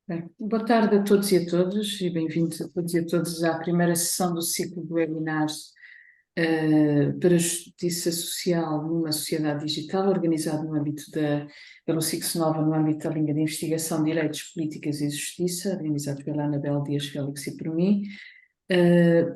Bem, boa tarde a todos e a todas e bem-vindos a todos e a todas à primeira sessão do ciclo de webinars para a Justiça Social numa Sociedade Digital, organizado no âmbito pelo SIX Nova, no âmbito da linha de investigação de Direitos, Políticas e Justiça, organizado pela Anabel Dias Félix e por mim,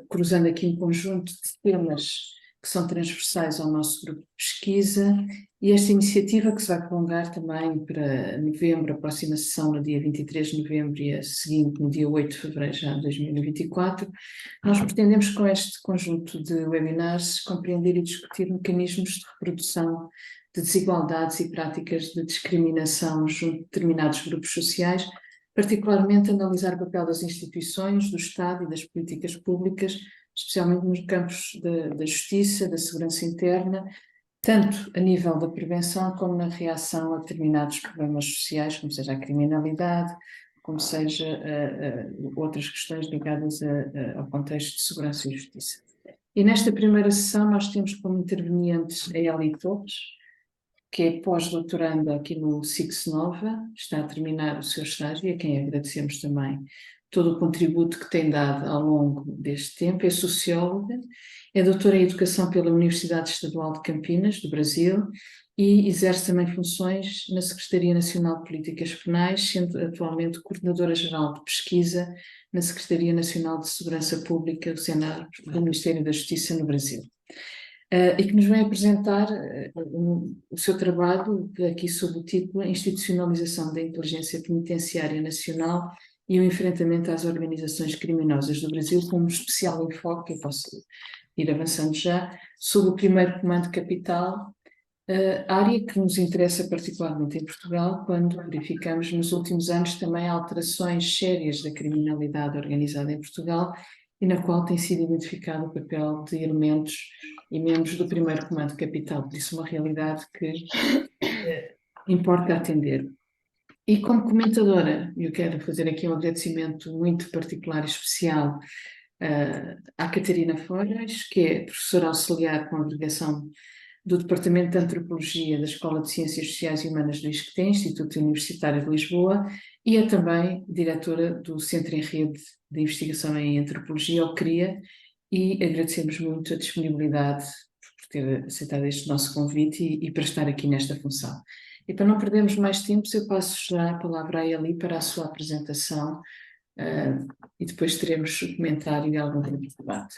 cruzando aqui um conjunto de temas que são transversais ao nosso grupo de pesquisa, e esta iniciativa que se vai prolongar também para novembro, a próxima sessão no dia 23 de novembro e a seguinte no dia 8 de fevereiro já de 2024, nós pretendemos com este conjunto de webinars compreender e discutir mecanismos de reprodução de desigualdades e práticas de discriminação junto de determinados grupos sociais, particularmente analisar o papel das instituições, do Estado e das políticas públicas, especialmente nos campos da justiça, da segurança interna, tanto a nível da prevenção como na reação a determinados problemas sociais, como seja a criminalidade, como seja outras questões ligadas ao contexto de segurança e justiça. E nesta primeira sessão nós temos como intervenientes a Eli Torres, que é pós-doutoranda aqui no SIX Nova, está a terminar o seu estágio e a quem agradecemos também todo o contributo que tem dado ao longo deste tempo. É socióloga, é doutora em Educação pela Universidade Estadual de Campinas, do Brasil, e exerce também funções na Secretaria Nacional de Políticas Penais, sendo atualmente coordenadora-geral de pesquisa na Secretaria Nacional de Segurança Pública, do Senado, do Ministério da Justiça no Brasil. E que nos vem apresentar o seu trabalho aqui sob o título Institucionalização da Inteligência Penitenciária Nacional e o enfrentamento às organizações criminosas do Brasil, com um especial enfoque, eu posso ir avançando já, sob o primeiro comando capital, área que nos interessa particularmente em Portugal, quando verificamos nos últimos anos também alterações sérias da criminalidade organizada em Portugal e na qual tem sido identificado o papel de elementos e membros do primeiro comando capital. Por isso, uma realidade que importa atender. E como comentadora, eu quero fazer aqui um agradecimento muito particular e especial à Catarina Folhas, que é professora auxiliar com a agregação do Departamento de Antropologia da Escola de Ciências Sociais e Humanas do ISCTE, Instituto Universitário de Lisboa, e é também diretora do Centro em Rede de Investigação em Antropologia, o CRIA, e agradecemos muito a disponibilidade por ter aceitado este nosso convite e para estar aqui nesta função. E para não perdermos mais tempo, eu passo já a palavra a Eli para a sua apresentação, e depois teremos o comentário e algum tempo de debate.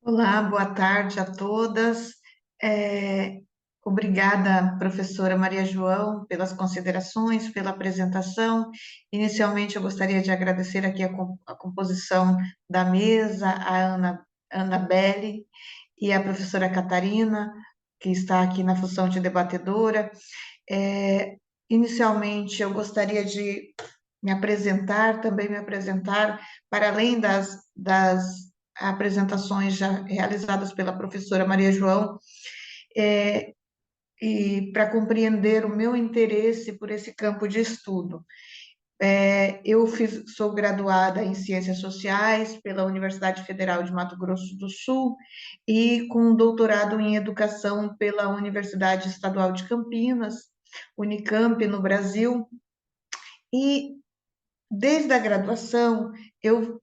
Olá, boa tarde a todas. Obrigada, professora Maria João, pelas considerações, pela apresentação. Inicialmente, eu gostaria de agradecer aqui a composição da mesa, a Ana Belli e a professora Catarina, que está aqui na função de debatedora. Inicialmente, eu gostaria de também me apresentar, para além das apresentações já realizadas pela professora Maria João, e para compreender o meu interesse por esse campo de estudo. Sou graduada em Ciências Sociais pela Universidade Federal de Mato Grosso do Sul e com doutorado em Educação pela Universidade Estadual de Campinas, Unicamp, no Brasil. E desde a graduação, eu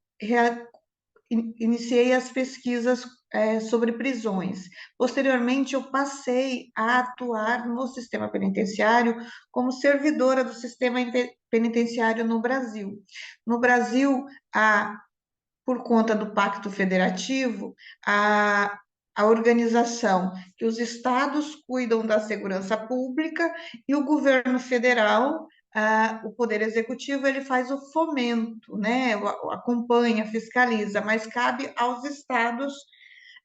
iniciei as pesquisas sobre prisões. Posteriormente, eu passei a atuar no sistema penitenciário como servidora do sistema penitenciário no Brasil. No Brasil, por conta do Pacto Federativo, a organização que os estados cuidam da segurança pública e o governo federal, o Poder Executivo, ele faz o fomento, né? Acompanha, fiscaliza, mas cabe aos estados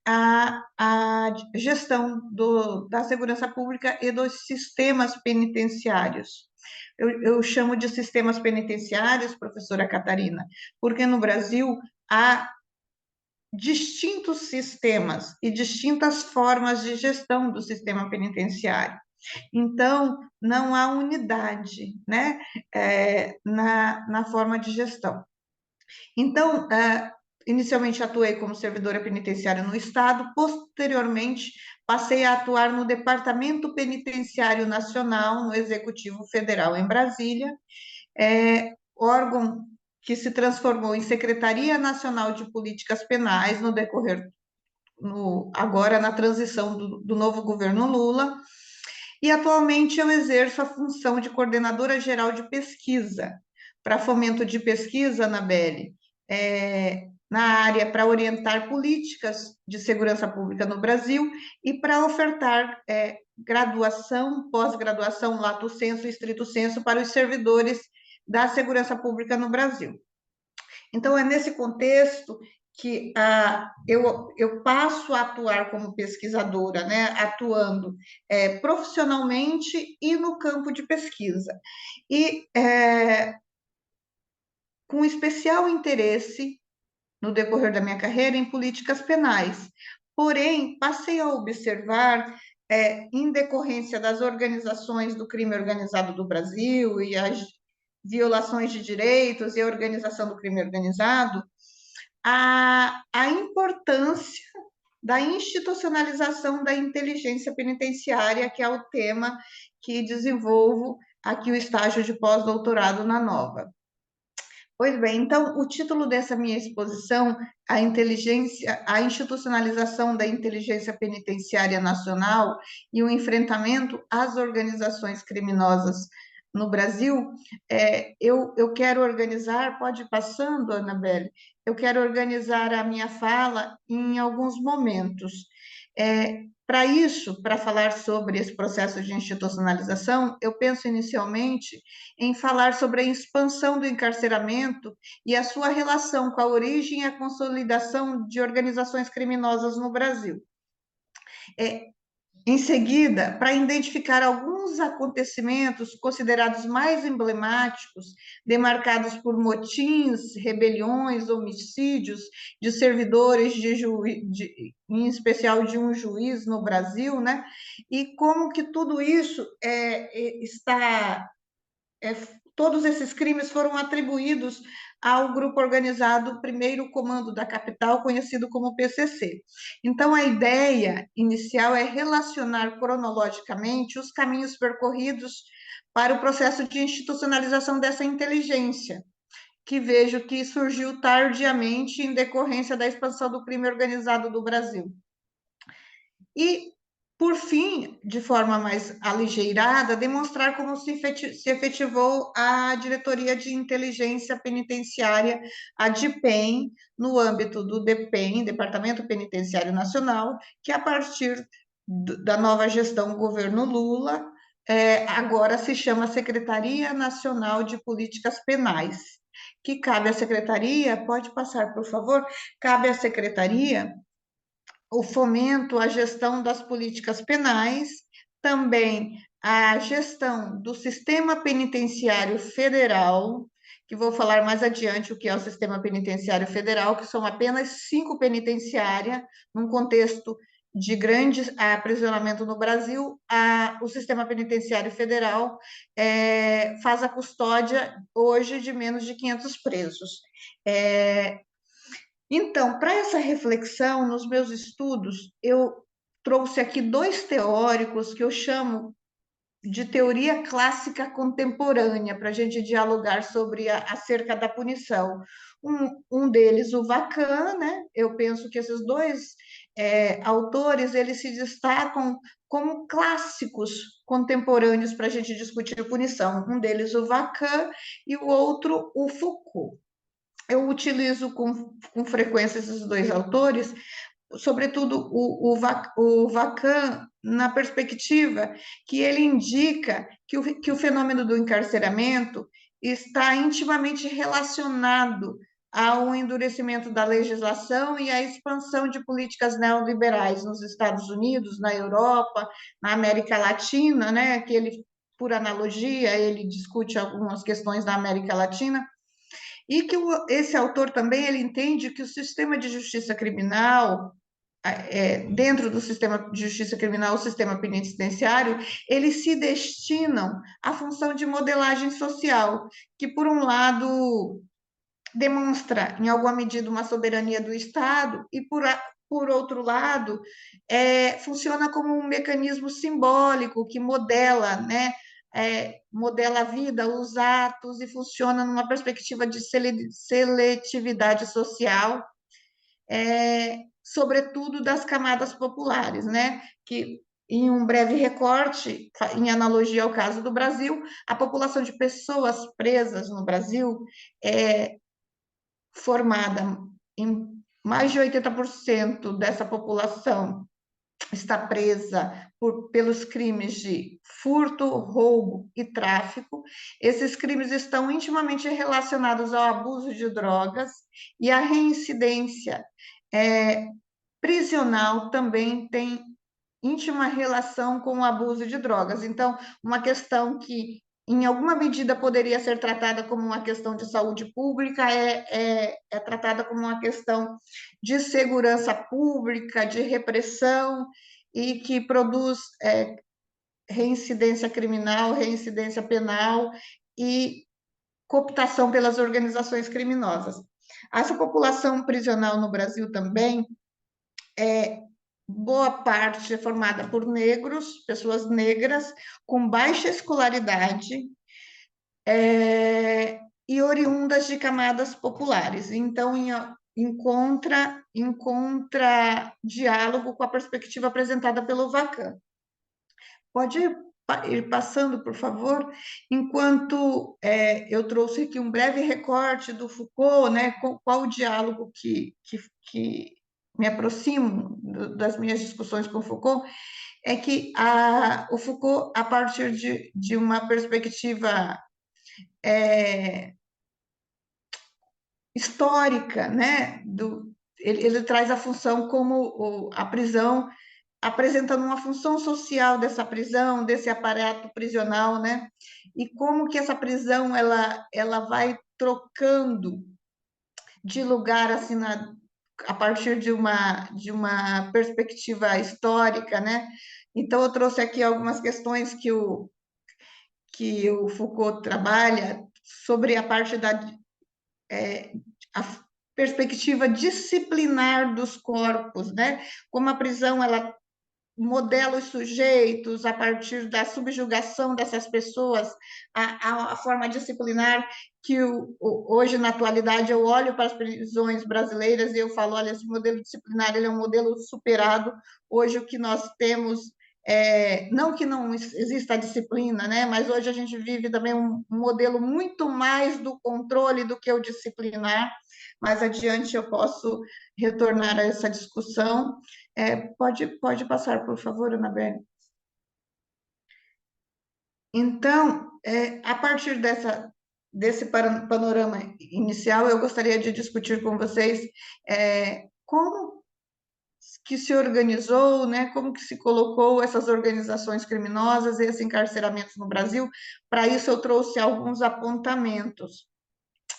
a gestão da segurança pública e dos sistemas penitenciários. Eu chamo de sistemas penitenciários, professora Catarina, porque no Brasil há distintos sistemas e distintas formas de gestão do sistema penitenciário. Então, não há unidade, né, na forma de gestão. Então, inicialmente atuei como servidora penitenciária no Estado, posteriormente passei a atuar no Departamento Penitenciário Nacional, no Executivo Federal em Brasília, órgão que se transformou em Secretaria Nacional de Políticas Penais no decorrer, agora na transição do novo governo Lula, e atualmente eu exerço a função de coordenadora geral de pesquisa, para fomento de pesquisa, Anabelle, na área para orientar políticas de segurança pública no Brasil e para ofertar graduação, pós-graduação, lato sensu e estrito sensu para os servidores da segurança pública no Brasil. Então, é nesse contexto que eu passo a atuar como pesquisadora, né, atuando profissionalmente e no campo de pesquisa. E com especial interesse, no decorrer da minha carreira, em políticas penais. Porém, passei a observar, em decorrência das organizações do crime organizado do Brasil e as violações de direitos e a organização do crime organizado, a importância da institucionalização da inteligência penitenciária, que é o tema que desenvolvo aqui o estágio de pós-doutorado na Nova. Pois bem, então, o título dessa minha exposição, a institucionalização da inteligência penitenciária nacional e o enfrentamento às organizações criminosas no Brasil, eu quero organizar, pode ir passando, Anabelle, eu quero organizar a minha fala em alguns momentos. Para isso, para falar sobre esse processo de institucionalização, eu penso inicialmente em falar sobre a expansão do encarceramento e a sua relação com a origem e a consolidação de organizações criminosas no Brasil. Em seguida, para identificar alguns acontecimentos considerados mais emblemáticos, demarcados por motins, rebeliões, homicídios de servidores, em especial de um juiz no Brasil, né? E como que tudo isso todos esses crimes foram atribuídos ao grupo organizado Primeiro Comando da Capital, conhecido como PCC. Então, a ideia inicial é relacionar cronologicamente os caminhos percorridos para o processo de institucionalização dessa inteligência, que vejo que surgiu tardiamente em decorrência da expansão do crime organizado do Brasil. E, por fim, de forma mais aligeirada, demonstrar como se efetivou a Diretoria de Inteligência Penitenciária, a DIPEN, no âmbito do DEPEN, Departamento Penitenciário Nacional, que a partir da nova gestão governo Lula, agora se chama Secretaria Nacional de Políticas Penais, que cabe à Secretaria, pode passar, por favor, cabe à Secretaria o fomento à gestão das políticas penais, também a gestão do sistema penitenciário federal, que vou falar mais adiante o que é o sistema penitenciário federal, que são apenas 5 penitenciárias, num contexto de grande aprisionamento no Brasil, o sistema penitenciário federal faz a custódia hoje de menos de 500 presos. Então, para essa reflexão, nos meus estudos, eu trouxe aqui 2 teóricos que eu chamo de teoria clássica contemporânea, para a gente dialogar sobre acerca da punição. Um deles, o Vacan, né? Eu penso que esses 2 autores, eles se destacam como clássicos contemporâneos para a gente discutir punição. Um deles, o Vacan, e o outro, o Foucault. Eu utilizo com frequência esses 2 autores, sobretudo o Vacan, na perspectiva que ele indica que o fenômeno do encarceramento está intimamente relacionado ao endurecimento da legislação e à expansão de políticas neoliberais nos Estados Unidos, na Europa, na América Latina, né? Que ele, por analogia, ele discute algumas questões da América Latina, e que esse autor também ele entende que o sistema de justiça criminal, dentro do sistema de justiça criminal, o sistema penitenciário, eles se destinam à função de modelagem social, que, por um lado, demonstra, em alguma medida, uma soberania do Estado, e, por outro lado, funciona como um mecanismo simbólico que modela, né? Modela a vida, os atos, e funciona numa perspectiva de seletividade social, sobretudo das camadas populares, né? Que, em um breve recorte, em analogia ao caso do Brasil, a população de pessoas presas no Brasil é formada em mais de 80% dessa população está presa pelos crimes de furto, roubo e tráfico. Esses crimes estão intimamente relacionados ao abuso de drogas, e a reincidência prisional também tem íntima relação com o abuso de drogas. Então, uma questão que, em alguma medida, poderia ser tratada como uma questão de saúde pública, é tratada como uma questão de segurança pública, de repressão, e que produz reincidência criminal, reincidência penal e cooptação pelas organizações criminosas. Essa população prisional no Brasil também boa parte é formada por negros, pessoas negras, com baixa escolaridade, e oriundas de camadas populares. Então, encontra diálogo com a perspectiva apresentada pelo Vacan. Pode ir passando, por favor, enquanto eu trouxe aqui um breve recorte do Foucault, né, qual o diálogo que me aproximo das minhas discussões com Foucault, é que o Foucault, a partir de uma perspectiva histórica, né, ele traz a função como a prisão, apresentando uma função social dessa prisão, desse aparato prisional, né, e como que essa prisão ela vai trocando de lugar assim a partir de uma perspectiva histórica, né? Então eu trouxe aqui algumas questões que o Foucault trabalha sobre a parte a perspectiva disciplinar dos corpos, né? Como a prisão ela modela os sujeitos a partir da subjugação dessas pessoas, a forma disciplinar que hoje, na atualidade, eu olho para as prisões brasileiras e eu falo, olha, esse modelo disciplinar ele é um modelo superado. Hoje o que nós temos, não que não exista a disciplina, né? Mas hoje a gente vive também um modelo muito mais do controle do que o disciplinar. Mais adiante eu posso retornar a essa discussão. Pode passar, por favor, Anabelle. Então, a partir desse panorama inicial, eu gostaria de discutir com vocês como que se organizou, né, como que se colocou essas organizações criminosas e esse encarceramento no Brasil. Para isso, eu trouxe alguns apontamentos.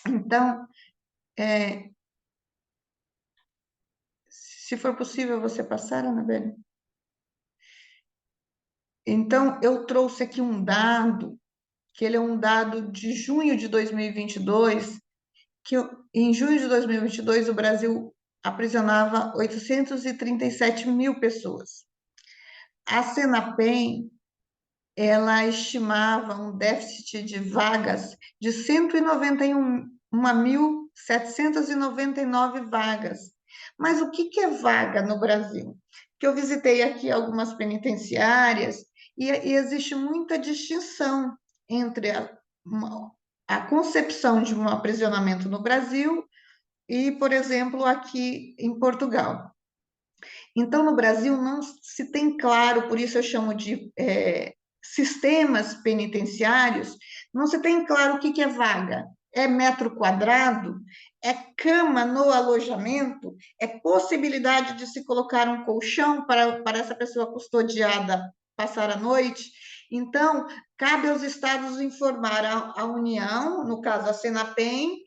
Então, se for possível, você passar, Anabelle? Então, eu trouxe aqui um dado, que ele é um dado de junho de 2022, que em junho de 2022 o Brasil aprisionava 837 mil pessoas. A Senapem, ela estimava um déficit de vagas de 191.799 vagas. Mas o que é vaga no Brasil? Que eu visitei aqui algumas penitenciárias e existe muita distinção entre a concepção de um aprisionamento no Brasil e, por exemplo, aqui em Portugal. Então, no Brasil não se tem claro, por isso eu chamo de sistemas penitenciários, não se tem claro o que é vaga. É metro quadrado? É cama no alojamento? É possibilidade de se colocar um colchão para essa pessoa custodiada passar a noite? Então, cabe aos estados informar a União, no caso a Senapem,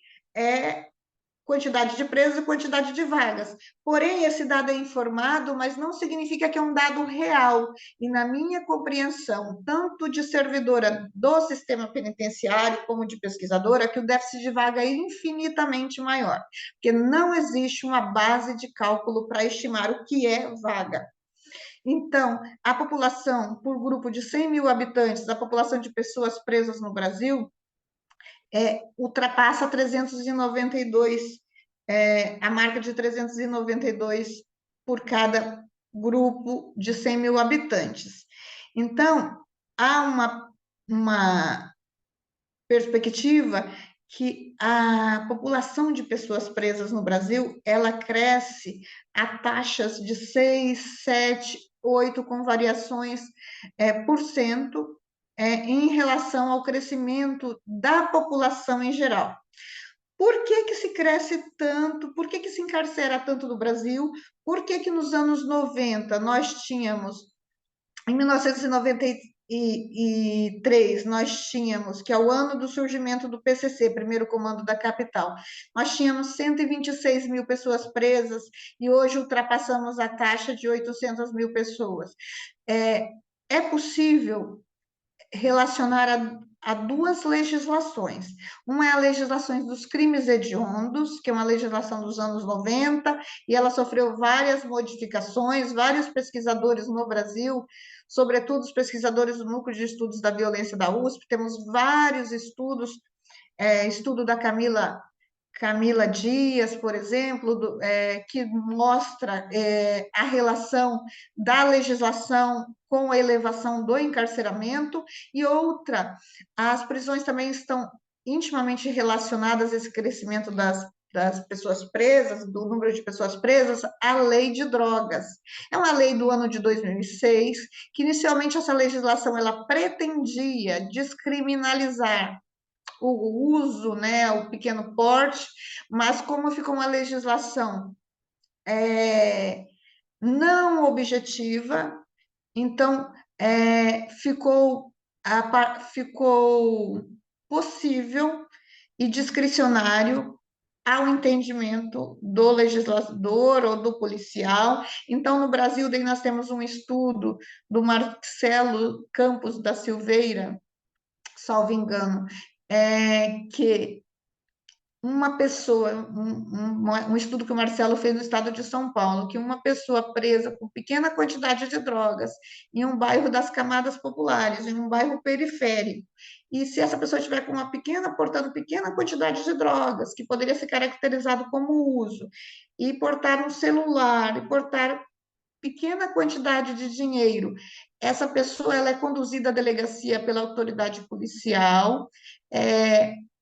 quantidade de presos e quantidade de vagas. Porém, esse dado é informado, mas não significa que é um dado real. E na minha compreensão, tanto de servidora do sistema penitenciário como de pesquisadora, que o déficit de vaga é infinitamente maior, porque não existe uma base de cálculo para estimar o que é vaga. Então, a população, por grupo de 100 mil habitantes, a população de pessoas presas no Brasil, ultrapassa 392, a marca de 392 por cada grupo de 100 mil habitantes. Então, há uma perspectiva que a população de pessoas presas no Brasil, ela cresce a taxas de 6, 7, 8, com variações por cento, em relação ao crescimento da população em geral. Por que que se cresce tanto? Por que que se encarcera tanto no Brasil? Por que que nos anos 90 nós tínhamos, em 1993, nós tínhamos, que é o ano do surgimento do PCC, Primeiro Comando da Capital, nós tínhamos 126 mil pessoas presas e hoje ultrapassamos a taxa de 800 mil pessoas. É possível relacionar a duas legislações. Uma é a legislação dos crimes hediondos, que é uma legislação dos anos 90, e ela sofreu várias modificações, vários pesquisadores no Brasil, sobretudo os pesquisadores do Núcleo de Estudos da Violência da USP, temos vários estudos, estudo da Camila Dias, por exemplo, que mostra a relação da legislação com a elevação do encarceramento, e outra, as prisões também estão intimamente relacionadas a esse crescimento das pessoas presas, do número de pessoas presas, à lei de drogas. É uma lei do ano de 2006, que inicialmente essa legislação ela pretendia descriminalizar o uso, né, o pequeno porte, mas como ficou uma legislação não objetiva, então ficou possível e discricionário ao entendimento do legislador ou do policial. Então, no Brasil, daí nós temos um estudo do Marcelo Campos da Silveira, salvo engano, que uma pessoa, um estudo que o Marcelo fez no estado de São Paulo, que uma pessoa presa com pequena quantidade de drogas em um bairro das camadas populares, em um bairro periférico, e se essa pessoa estiver com uma pequena, portando pequena quantidade de drogas, que poderia ser caracterizado como uso, e portar um celular, e portar pequena quantidade de dinheiro, essa pessoa ela é conduzida à delegacia pela autoridade policial,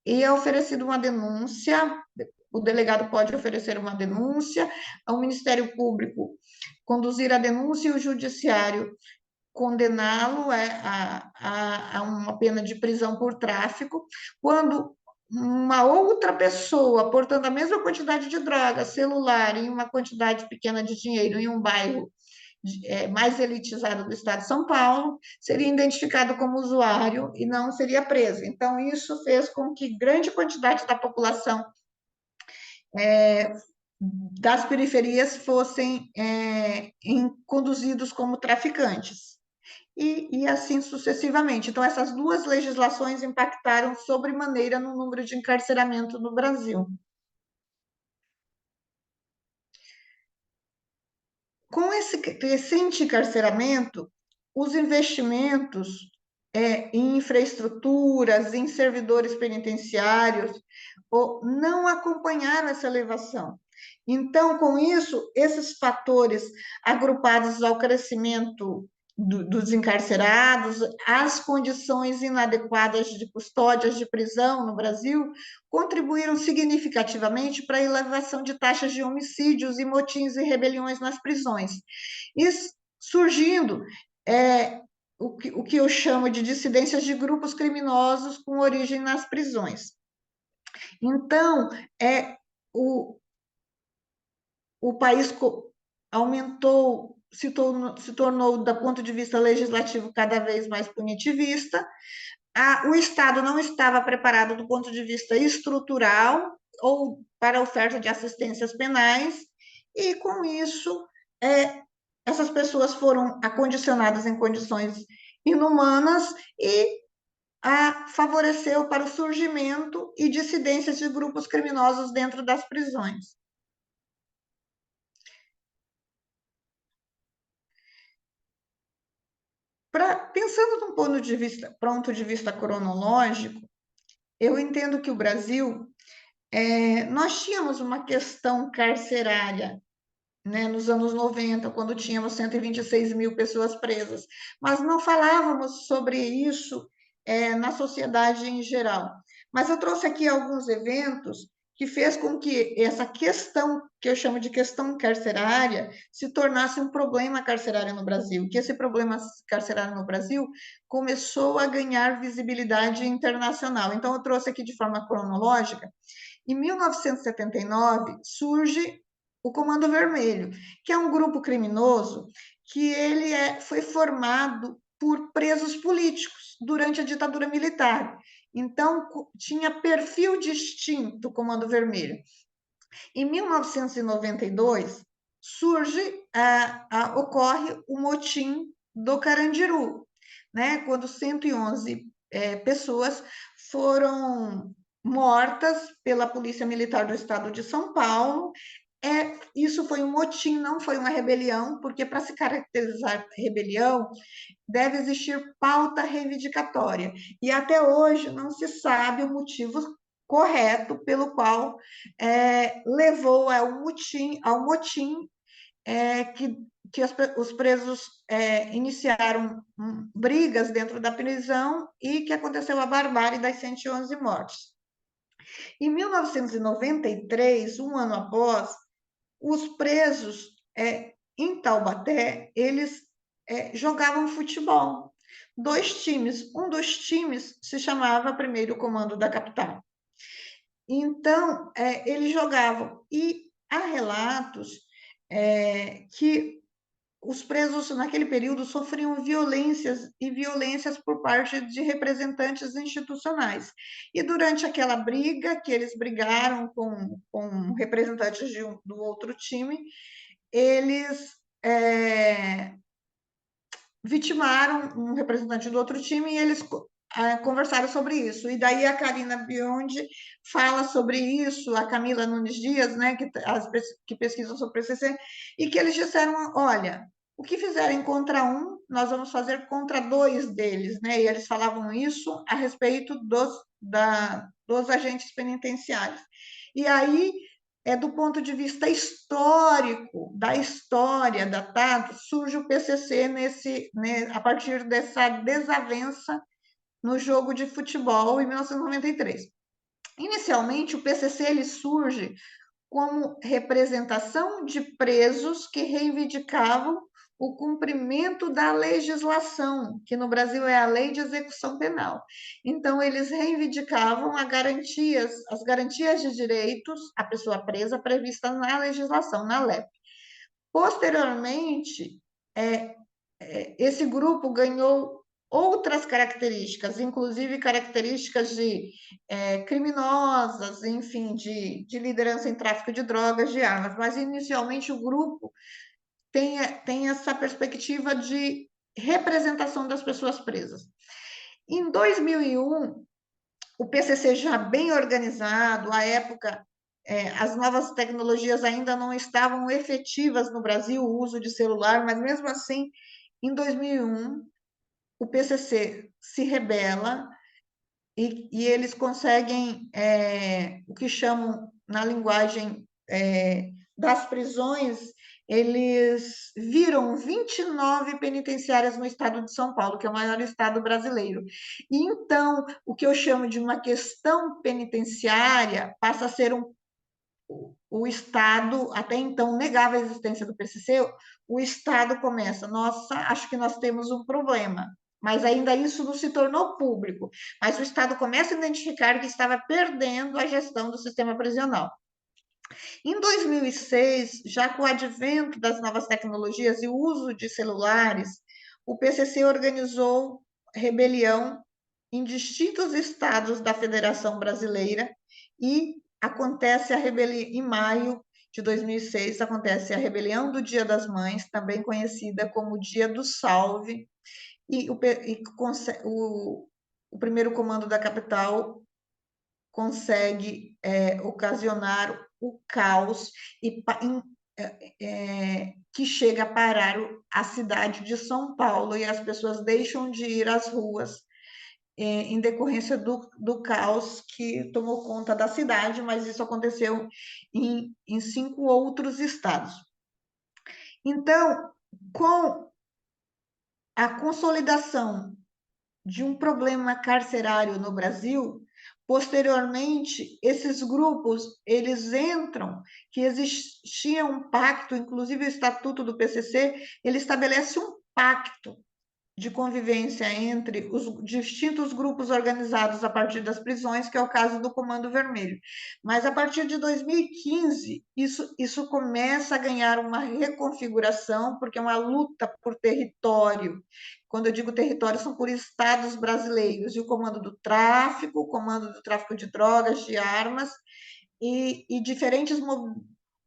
e é oferecida uma denúncia, o delegado pode oferecer uma denúncia, ao Ministério Público conduzir a denúncia e o judiciário condená-lo a uma pena de prisão por tráfico, quando uma outra pessoa, portando a mesma quantidade de droga, celular e uma quantidade pequena de dinheiro em um bairro mais elitizado do estado de São Paulo, seria identificado como usuário e não seria preso. Então, isso fez com que grande quantidade da população das periferias fossem conduzidos como traficantes. E assim sucessivamente. Então, essas duas legislações impactaram sobremaneira no número de encarceramento no Brasil. Com esse crescente encarceramento, os investimentos em infraestruturas, em servidores penitenciários, não acompanharam essa elevação. Então, com isso, esses fatores agrupados ao crescimento dos encarcerados, as condições inadequadas de custódias de prisão no Brasil, contribuíram significativamente para a elevação de taxas de homicídios e motins e rebeliões nas prisões. E surgindo o que eu chamo de dissidências de grupos criminosos com origem nas prisões. Então, o país aumentou, se tornou, do ponto de vista legislativo, cada vez mais punitivista. O Estado não estava preparado do ponto de vista estrutural, ou para oferta de assistências penais, e com isso, essas pessoas foram acondicionadas em condições inumanas e favoreceu para o surgimento e dissidências de grupos criminosos dentro das prisões. Pensando num ponto de vista cronológico, eu entendo que o Brasil, nós tínhamos uma questão carcerária, né, nos anos 90, quando tínhamos 126 mil pessoas presas, mas não falávamos sobre isso na sociedade em geral. Mas eu trouxe aqui alguns eventos que fez com que essa questão, que eu chamo de questão carcerária, se tornasse um problema carcerário no Brasil, que esse problema carcerário no Brasil começou a ganhar visibilidade internacional. Então, eu trouxe aqui de forma cronológica. Em 1979, surge o Comando Vermelho, que é um grupo criminoso que foi formado por presos políticos durante a ditadura militar. Então, tinha perfil distinto o Comando Vermelho. Em 1992, ocorre o motim do Carandiru, né? Quando 111 pessoas foram mortas pela Polícia Militar do Estado de São Paulo. Isso foi um motim, não foi uma rebelião, porque para se caracterizar rebelião, deve existir pauta reivindicatória. E até hoje não se sabe o motivo correto pelo qual levou ao motim que os presos iniciaram brigas dentro da prisão e que aconteceu a barbárie das 111 mortes. Em 1993, um ano após, os presos em Taubaté, eles jogavam futebol. Dois times, um dos times se chamava Primeiro Comando da Capital. Então, eles jogavam, e há relatos que os presos naquele período sofriam violências por parte de representantes institucionais. E durante aquela briga, que eles brigaram com representantes do outro time, eles vitimaram um representante do outro time e eles conversaram sobre isso. E daí a Karina Biondi fala sobre isso, a Camila Nunes Dias, né, que pesquisam sobre o PCC, e que eles disseram, olha, o que fizerem contra um, nós vamos fazer contra dois deles, né? E eles falavam isso a respeito dos agentes penitenciários. E aí, do ponto de vista histórico, da história datado, surge o PCC a partir dessa desavença no jogo de futebol em 1993. Inicialmente, o PCC ele surge como representação de presos que reivindicavam o cumprimento da legislação, que no Brasil é a Lei de Execução Penal. Então, eles reivindicavam as garantias de direitos à pessoa presa prevista na legislação, na LEP. Posteriormente, esse grupo ganhou outras características, inclusive características de criminosas, enfim, de liderança em tráfico de drogas, de armas, mas inicialmente o grupo tem essa perspectiva de representação das pessoas presas. Em 2001, o PCC já bem organizado, à época, as novas tecnologias ainda não estavam efetivas no Brasil, o uso de celular, mas mesmo assim, em 2001, o PCC se rebela e eles conseguem o que chamam, na linguagem das prisões, eles viram 29 penitenciárias no estado de São Paulo, que é o maior estado brasileiro. E então, o que eu chamo de uma questão penitenciária passa a ser o Estado, até então negava a existência do PCC, o Estado começa, nossa, acho que nós temos um problema, mas ainda isso não se tornou público, mas o Estado começa a identificar que estava perdendo a gestão do sistema prisional. Em 2006, já com o advento das novas tecnologias e o uso de celulares, o PCC organizou rebelião em distintos estados da Federação Brasileira e acontece a rebelião, em maio de 2006, acontece a rebelião do Dia das Mães, também conhecida como Dia do Salve, e o primeiro comando da capital consegue ocasionar o caos e que chega a parar a cidade de São Paulo, e as pessoas deixam de ir às ruas em decorrência do caos que tomou conta da cidade, mas isso aconteceu em 5 outros estados. Então, com a consolidação de um problema carcerário no Brasil, posteriormente, esses grupos, eles entram, que existia um pacto, inclusive o Estatuto do PCC, ele estabelece um pacto de convivência entre os distintos grupos organizados a partir das prisões, que é o caso do Comando Vermelho. Mas a partir de 2015, isso começa a ganhar uma reconfiguração, porque é uma luta por território. Quando eu digo território, são por estados brasileiros, e o comando do tráfico, o comando do tráfico de drogas, de armas, e diferentes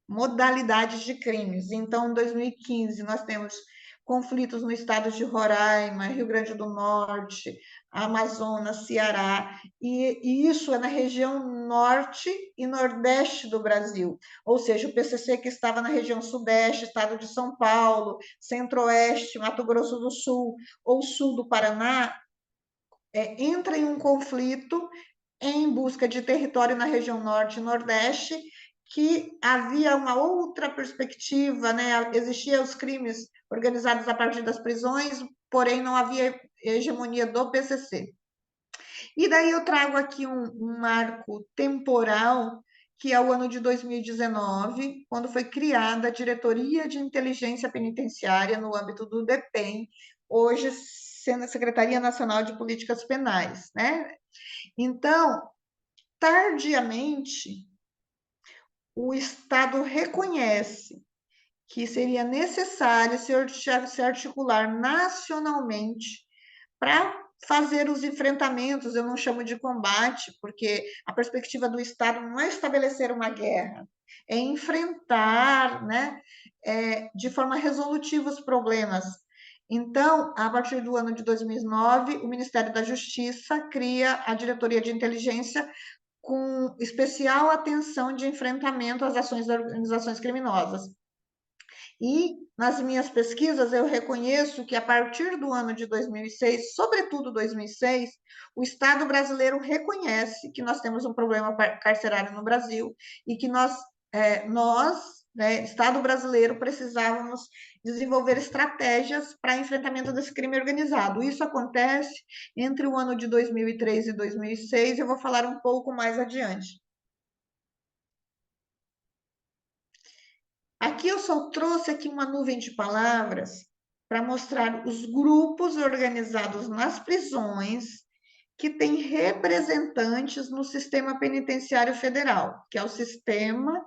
modalidades de crimes. Então, em 2015, nós temos conflitos no estado de Roraima, Rio Grande do Norte, Amazonas, Ceará, e isso é na região norte e nordeste do Brasil, ou seja, o PCC que estava na região sudeste, estado de São Paulo, centro-oeste, Mato Grosso do Sul, ou sul do Paraná, entra em um conflito em busca de território na região norte e nordeste, que havia uma outra perspectiva, né? Existiam os crimes organizados a partir das prisões, porém não havia hegemonia do PCC. E daí eu trago aqui um marco temporal, que é o ano de 2019, quando foi criada a Diretoria de Inteligência Penitenciária no âmbito do DEPEN, hoje sendo a Secretaria Nacional de Políticas Penais, né? Então, tardiamente, o Estado reconhece que seria necessário se articular nacionalmente para fazer os enfrentamentos. Eu não chamo de combate, porque a perspectiva do Estado não é estabelecer uma guerra, é enfrentar, né, de forma resolutiva os problemas. Então, a partir do ano de 2009, o Ministério da Justiça cria a Diretoria de Inteligência, com especial atenção de enfrentamento às ações das organizações criminosas. E nas minhas pesquisas eu reconheço que a partir do ano de 2006, sobretudo 2006, o Estado brasileiro reconhece que nós temos um problema carcerário no Brasil e que nós, né, Estado brasileiro, precisávamos desenvolver estratégias para enfrentamento desse crime organizado. Isso acontece entre o ano de 2003 e 2006, eu vou falar um pouco mais adiante. Aqui eu só trouxe aqui uma nuvem de palavras para mostrar os grupos organizados nas prisões que têm representantes no sistema penitenciário federal, que é o sistema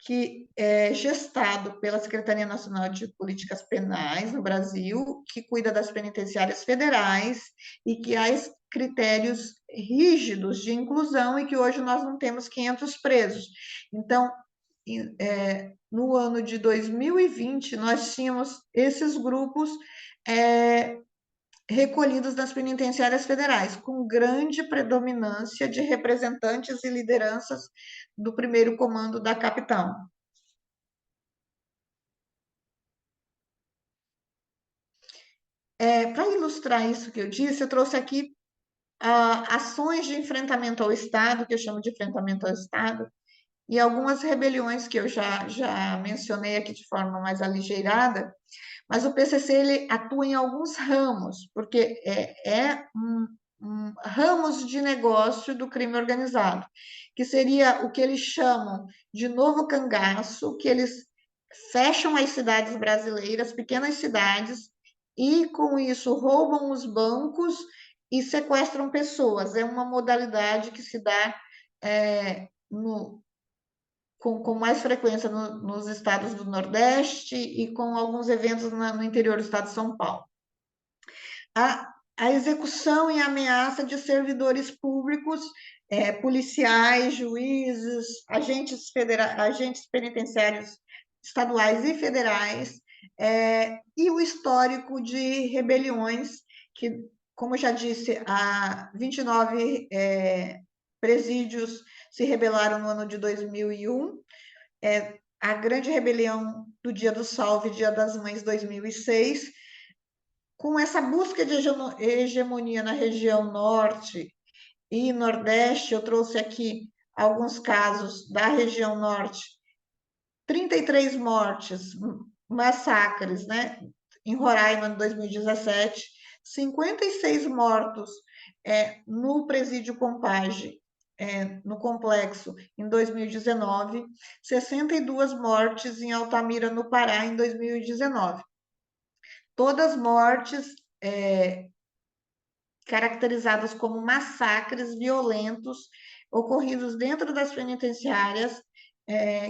que é gestado pela Secretaria Nacional de Políticas Penais no Brasil, que cuida das penitenciárias federais e que há critérios rígidos de inclusão, e que hoje nós não temos 500 presos. Então, no ano de 2020, nós tínhamos esses grupos recolhidos nas penitenciárias federais, com grande predominância de representantes e lideranças do primeiro comando da capital. Para ilustrar isso que eu disse, eu trouxe aqui ações de enfrentamento ao Estado, que eu chamo de enfrentamento ao Estado, e algumas rebeliões que eu já mencionei aqui de forma mais aligeirada, mas o PCC ele atua em alguns ramos, porque ramos de negócio do crime organizado, que seria o que eles chamam de novo cangaço, que eles fecham as cidades brasileiras, pequenas cidades, e com isso roubam os bancos e sequestram pessoas. É uma modalidade que se dá com mais frequência nos estados do Nordeste e com alguns eventos no interior do estado de São Paulo. A execução e ameaça de servidores públicos policiais, juízes, agentes penitenciários estaduais e federais, e o histórico de rebeliões, que, como eu já disse, há 29 presídios se rebelaram no ano de 2001, a grande rebelião do Dia do Salve, Dia das Mães, 2006, com essa busca de hegemonia na região norte e Nordeste, eu trouxe aqui alguns casos da região Norte, 33 mortes, massacres, né? Em Roraima, em 2017, 56 mortos no presídio Compage, no complexo, em 2019, 62 mortes em Altamira, no Pará, em 2019. Todas mortes caracterizadas como massacres violentos ocorridos dentro das penitenciárias,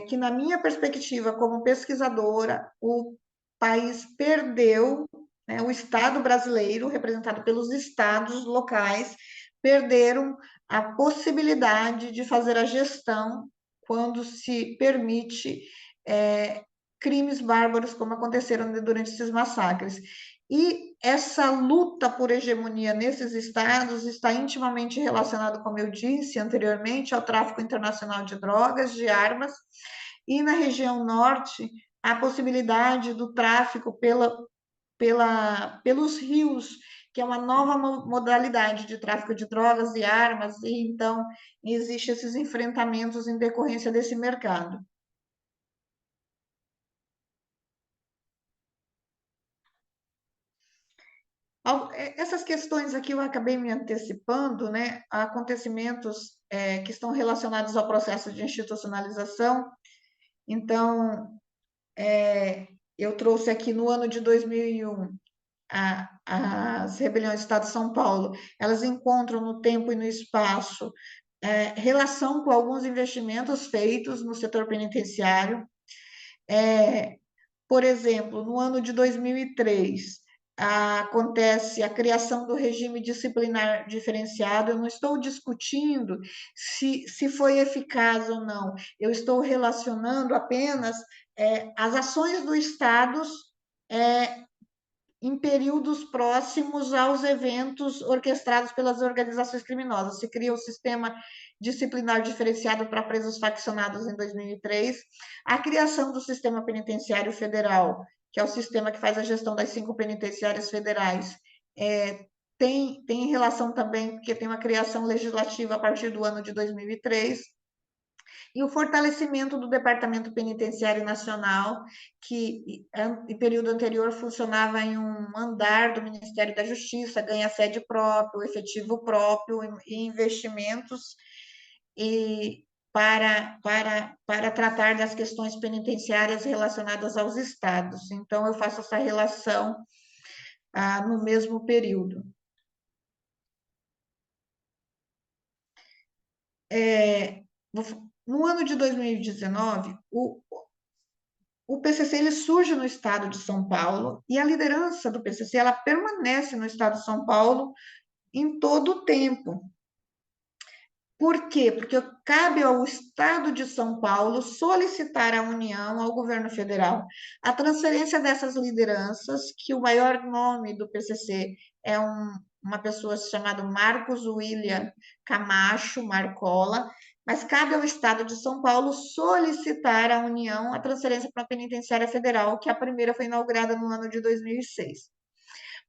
que, na minha perspectiva como pesquisadora, o país perdeu, né, o Estado brasileiro, representado pelos estados locais, perderam a possibilidade de fazer a gestão quando se permite crimes bárbaros como aconteceram durante esses massacres. E essa luta por hegemonia nesses estados está intimamente relacionada, como eu disse anteriormente, ao tráfico internacional de drogas, de armas, e na região norte, a possibilidade do tráfico pelos rios, que é uma nova modalidade de tráfico de drogas e armas, e então existem esses enfrentamentos em decorrência desse mercado. Essas questões aqui eu acabei me antecipando, né, a acontecimentos que estão relacionados ao processo de institucionalização. Então, eu trouxe aqui no ano de 2001 as rebeliões do Estado de São Paulo. Elas encontram no tempo e no espaço relação com alguns investimentos feitos no setor penitenciário. Por exemplo, no ano de 2003, acontece a criação do regime disciplinar diferenciado. Eu não estou discutindo se foi eficaz ou não, eu estou relacionando apenas as ações do Estado em períodos próximos aos eventos orquestrados pelas organizações criminosas. Se cria o sistema disciplinar diferenciado para presos faccionados em 2003, a criação do sistema penitenciário federal, que é o sistema que faz a gestão das 5 penitenciárias federais, tem relação também, porque tem uma criação legislativa a partir do ano de 2003, e o fortalecimento do Departamento Penitenciário Nacional, que em período anterior funcionava em um andar do Ministério da Justiça, ganha sede própria, efetivo próprio e investimentos para tratar das questões penitenciárias relacionadas aos estados. Então, eu faço essa relação no mesmo período. No ano de 2019, o PCC ele surge no estado de São Paulo e a liderança do PCC ela permanece no estado de São Paulo em todo o tempo. Por quê? Porque cabe ao estado de São Paulo solicitar à União, ao governo federal, a transferência dessas lideranças, que o maior nome do PCC é uma pessoa chamada Marcos William Camacho Marcola, mas cabe ao Estado de São Paulo solicitar à União a transferência para a Penitenciária Federal, que a primeira foi inaugurada no ano de 2006.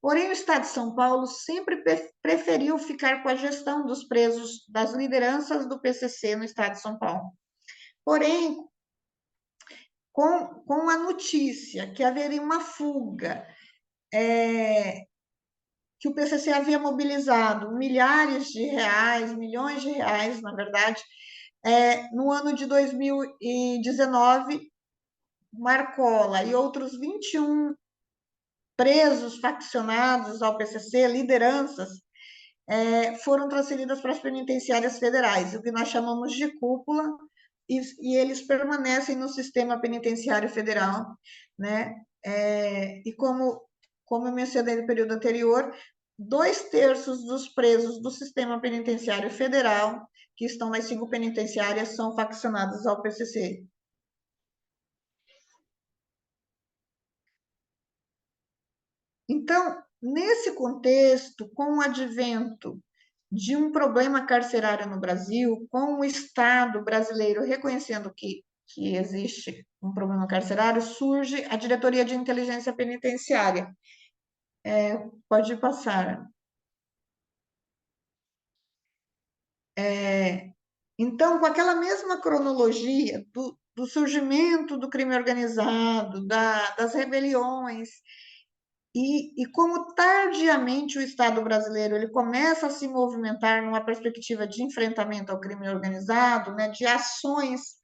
Porém, o Estado de São Paulo sempre preferiu ficar com a gestão dos presos, das lideranças do PCC no Estado de São Paulo. Porém, com a notícia que haveria uma fuga, que o PCC havia mobilizado milhares de reais, milhões de reais, na verdade, no ano de 2019, Marcola e outros 21 presos faccionados ao PCC, lideranças, foram transferidas para as penitenciárias federais, o que nós chamamos de cúpula, e eles permanecem no sistema penitenciário federal, né? E como eu mencionei no período anterior, 2/3 dos presos do sistema penitenciário federal que estão nas 5 penitenciárias são faccionados ao PCC. Então, nesse contexto, com o advento de um problema carcerário no Brasil, com o Estado brasileiro reconhecendo que existe um problema carcerário, surge a Diretoria de Inteligência Penitenciária. Pode passar. Então, com aquela mesma cronologia do surgimento do crime organizado, das rebeliões, e como tardiamente o Estado brasileiro ele começa a se movimentar numa perspectiva de enfrentamento ao crime organizado, né, de ações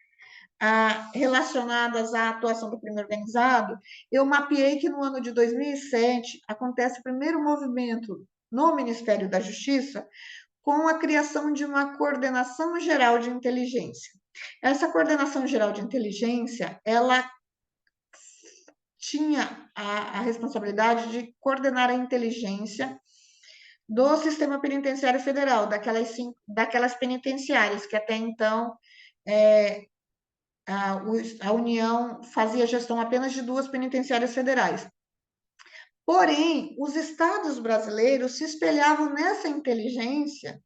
relacionadas à atuação do crime organizado, eu mapeei que no ano de 2007 acontece o primeiro movimento no Ministério da Justiça com a criação de uma coordenação geral de inteligência. Essa coordenação geral de inteligência, ela tinha a responsabilidade de coordenar a inteligência do sistema penitenciário federal, daquelas penitenciárias que até então a União fazia gestão apenas de 2 penitenciárias federais. Porém, os estados brasileiros se espelhavam nessa inteligência,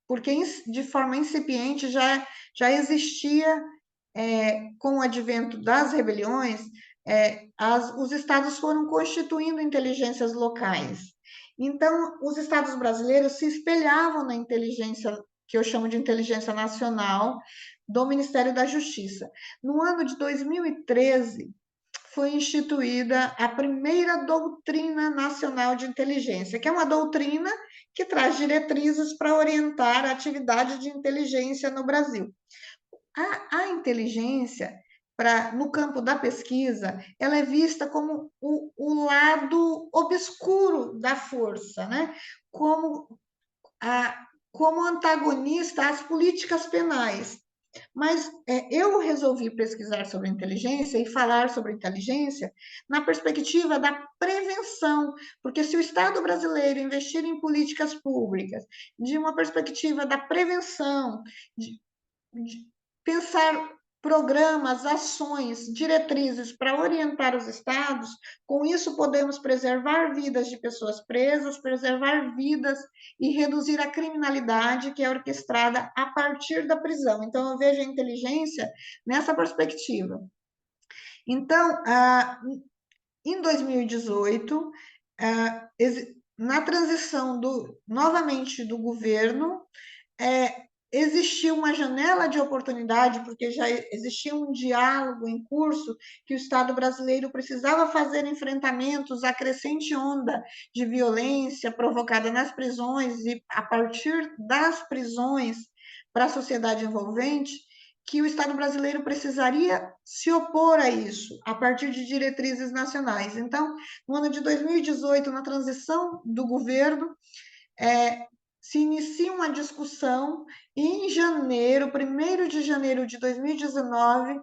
porque de forma incipiente já existia, com o advento das rebeliões, os estados foram constituindo inteligências locais. Então, os estados brasileiros se espelhavam na inteligência, que eu chamo de inteligência nacional, do Ministério da Justiça. No ano de 2013, foi instituída a primeira doutrina nacional de inteligência, que é uma doutrina que traz diretrizes para orientar a atividade de inteligência no Brasil. A inteligência, no campo da pesquisa, ela é vista como o lado obscuro da força, né? Como antagonista às políticas penais. Mas eu resolvi pesquisar sobre inteligência e falar sobre inteligência na perspectiva da prevenção, porque se o Estado brasileiro investir em políticas públicas, de uma perspectiva da prevenção, de pensar programas, ações, diretrizes para orientar os estados, com isso podemos preservar vidas de pessoas presas, preservar vidas e reduzir a criminalidade que é orquestrada a partir da prisão. Então, eu vejo a inteligência nessa perspectiva. Então, em 2018, na transição novamente do governo, existiu uma janela de oportunidade, porque já existia um diálogo em curso que o Estado brasileiro precisava fazer enfrentamentos à crescente onda de violência provocada nas prisões e a partir das prisões para a sociedade envolvente, que o Estado brasileiro precisaria se opor a isso, a partir de diretrizes nacionais. Então, no ano de 2018, na transição do governo, se inicia uma discussão e em janeiro, 1º de janeiro de 2019,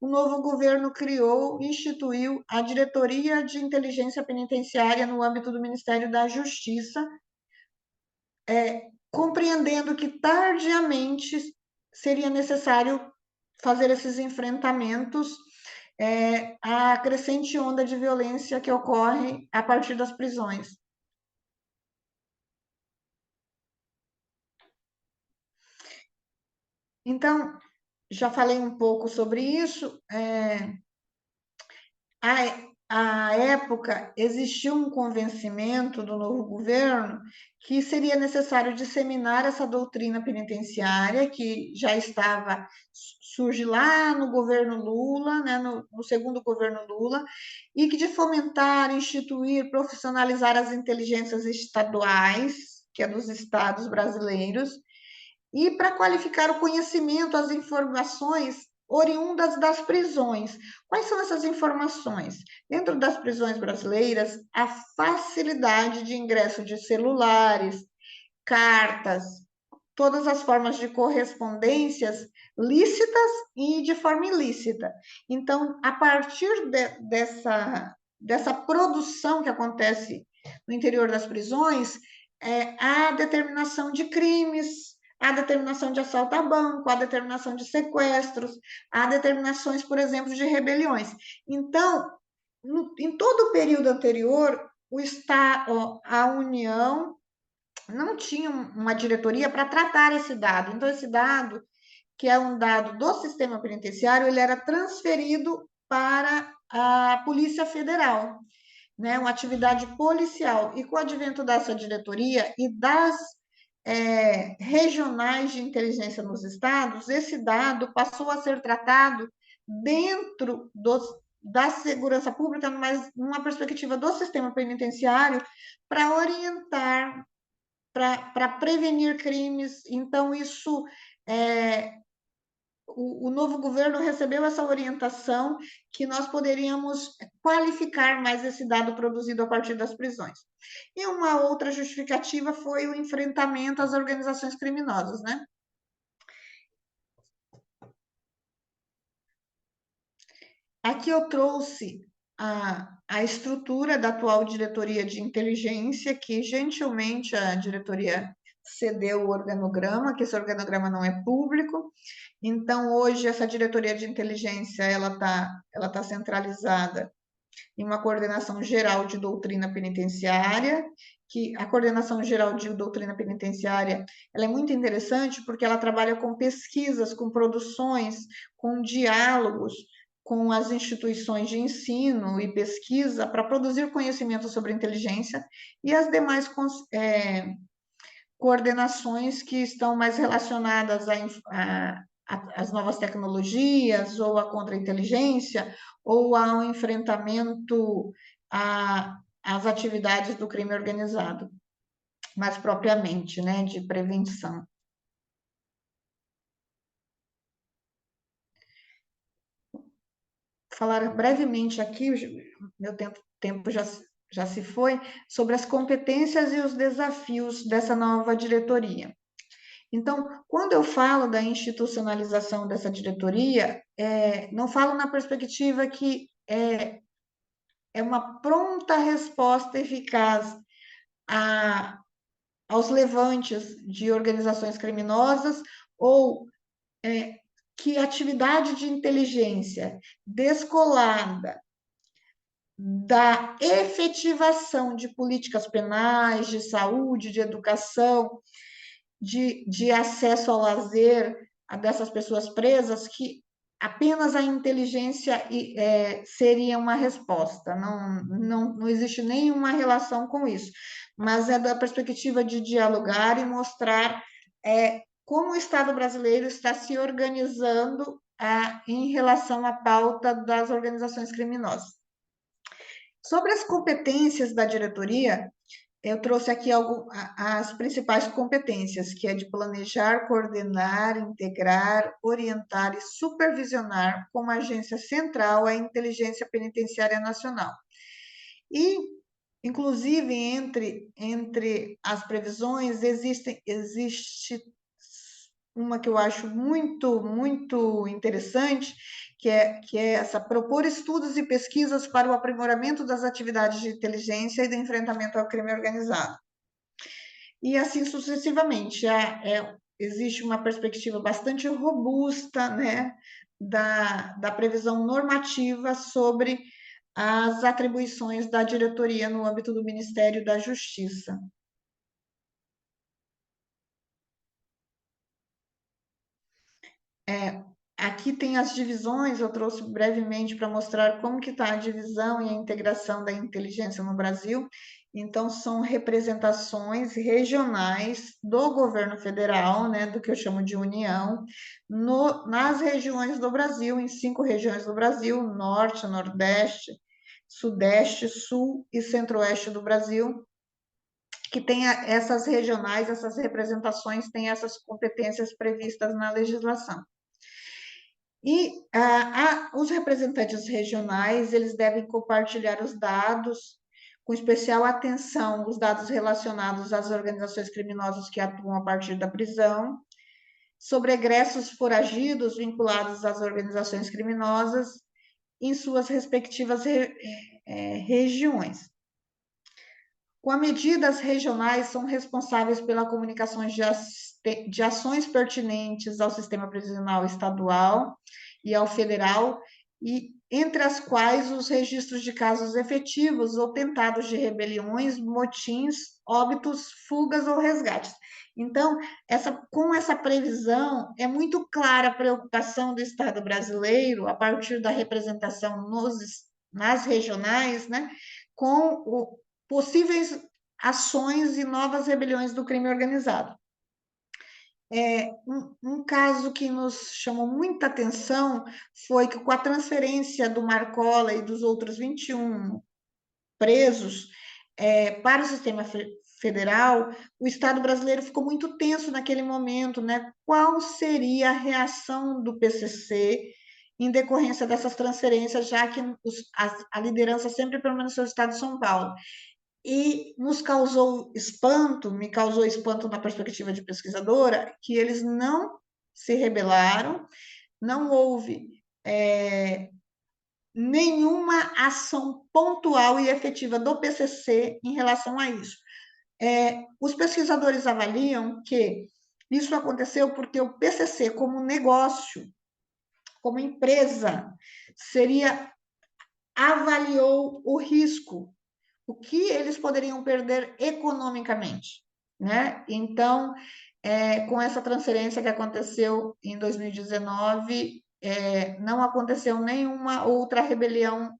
o novo governo instituiu a Diretoria de Inteligência Penitenciária no âmbito do Ministério da Justiça, compreendendo que tardiamente seria necessário fazer esses enfrentamentos à crescente onda de violência que ocorre a partir das prisões. Então, já falei um pouco sobre isso. À época, existiu um convencimento do novo governo que seria necessário disseminar essa doutrina penitenciária, que já surge lá no governo Lula, né, no segundo governo Lula, e que de fomentar, instituir, profissionalizar as inteligências estaduais, que é dos estados brasileiros, e para qualificar o conhecimento, as informações oriundas das prisões. Quais são essas informações? Dentro das prisões brasileiras, a facilidade de ingresso de celulares, cartas, todas as formas de correspondências lícitas e de forma ilícita. Então, a partir dessa produção que acontece no interior das prisões, a determinação de crimes, a determinação de assalto a banco, a determinação de sequestros, a determinações, por exemplo, de rebeliões. Então, em todo o período anterior, a União não tinha uma diretoria para tratar esse dado. Então, esse dado, que é um dado do sistema penitenciário, ele era transferido para a Polícia Federal, né, uma atividade policial. E com o advento dessa diretoria e das regionais de inteligência nos estados, esse dado passou a ser tratado dentro da segurança pública, mas numa perspectiva do sistema penitenciário, para orientar, para prevenir crimes. Então, isso o novo governo recebeu essa orientação que nós poderíamos qualificar mais esse dado produzido a partir das prisões. E uma outra justificativa foi o enfrentamento às organizações criminosas, né? Aqui eu trouxe a estrutura da atual diretoria de inteligência, que gentilmente a diretoria cedeu o organograma, que esse organograma não é público. Então, hoje, essa diretoria de inteligência ela tá centralizada em uma coordenação geral de doutrina penitenciária, que a coordenação geral de doutrina penitenciária ela é muito interessante porque ela trabalha com pesquisas, com produções, com diálogos com as instituições de ensino e pesquisa para produzir conhecimento sobre inteligência e as demais coordenações que estão mais relacionadas às novas tecnologias, ou à contra-inteligência, ou ao enfrentamento às atividades do crime organizado, mais propriamente, né, de prevenção. Falar brevemente aqui, meu tempo já se foi, sobre as competências e os desafios dessa nova diretoria. Então, quando eu falo da institucionalização dessa diretoria, não falo na perspectiva que é uma pronta resposta eficaz aos levantes de organizações criminosas ou que atividade de inteligência descolada da efetivação de políticas penais, de saúde, de educação, de acesso ao lazer dessas pessoas presas, que apenas a inteligência seria uma resposta, não existe nenhuma relação com isso, mas é da perspectiva de dialogar e mostrar como o Estado brasileiro está se organizando em relação à pauta das organizações criminosas. Sobre as competências da diretoria, eu trouxe aqui as principais competências, que é de planejar, coordenar, integrar, orientar e supervisionar como agência central a inteligência penitenciária nacional. E, inclusive, entre as previsões, existe uma que eu acho muito, muito interessante, que é essa: propor estudos e pesquisas para o aprimoramento das atividades de inteligência e do enfrentamento ao crime organizado. E assim sucessivamente. Existe uma perspectiva bastante robusta, né, da previsão normativa sobre as atribuições da diretoria no âmbito do Ministério da Justiça. Aqui tem as divisões, eu trouxe brevemente para mostrar como que está a divisão e a integração da inteligência no Brasil. Então, são representações regionais do governo federal, né, do que eu chamo de União, nas regiões do Brasil, em 5 regiões do Brasil: Norte, Nordeste, Sudeste, Sul e Centro-Oeste do Brasil, que tem essas regionais, essas representações, têm essas competências previstas na legislação. E os representantes regionais, eles devem compartilhar os dados, com especial atenção, os dados relacionados às organizações criminosas que atuam a partir da prisão, sobre egressos foragidos vinculados às organizações criminosas em suas respectivas regiões. Com a medida, as regionais são responsáveis pela comunicação de ações pertinentes ao sistema prisional estadual e ao federal, e entre as quais os registros de casos efetivos ou tentados de rebeliões, motins, óbitos, fugas ou resgates. Então, com essa previsão, é muito clara a preocupação do Estado brasileiro, a partir da representação nas regionais, né, com possíveis ações e novas rebeliões do crime organizado. Um caso que nos chamou muita atenção foi que, com a transferência do Marcola e dos outros 21 presos para o sistema federal, o Estado brasileiro ficou muito tenso naquele momento, né? Qual seria a reação do PCC em decorrência dessas transferências, já que a liderança sempre permaneceu no Estado de São Paulo? E nos causou espanto, me causou espanto na perspectiva de pesquisadora, que eles não se rebelaram, não houve nenhuma ação pontual e efetiva do PCC em relação a isso. Os pesquisadores avaliam que isso aconteceu porque o PCC, como negócio, como empresa, avaliou o risco, o que eles poderiam perder economicamente, né? Então, com essa transferência que aconteceu em 2019, não aconteceu nenhuma outra rebelião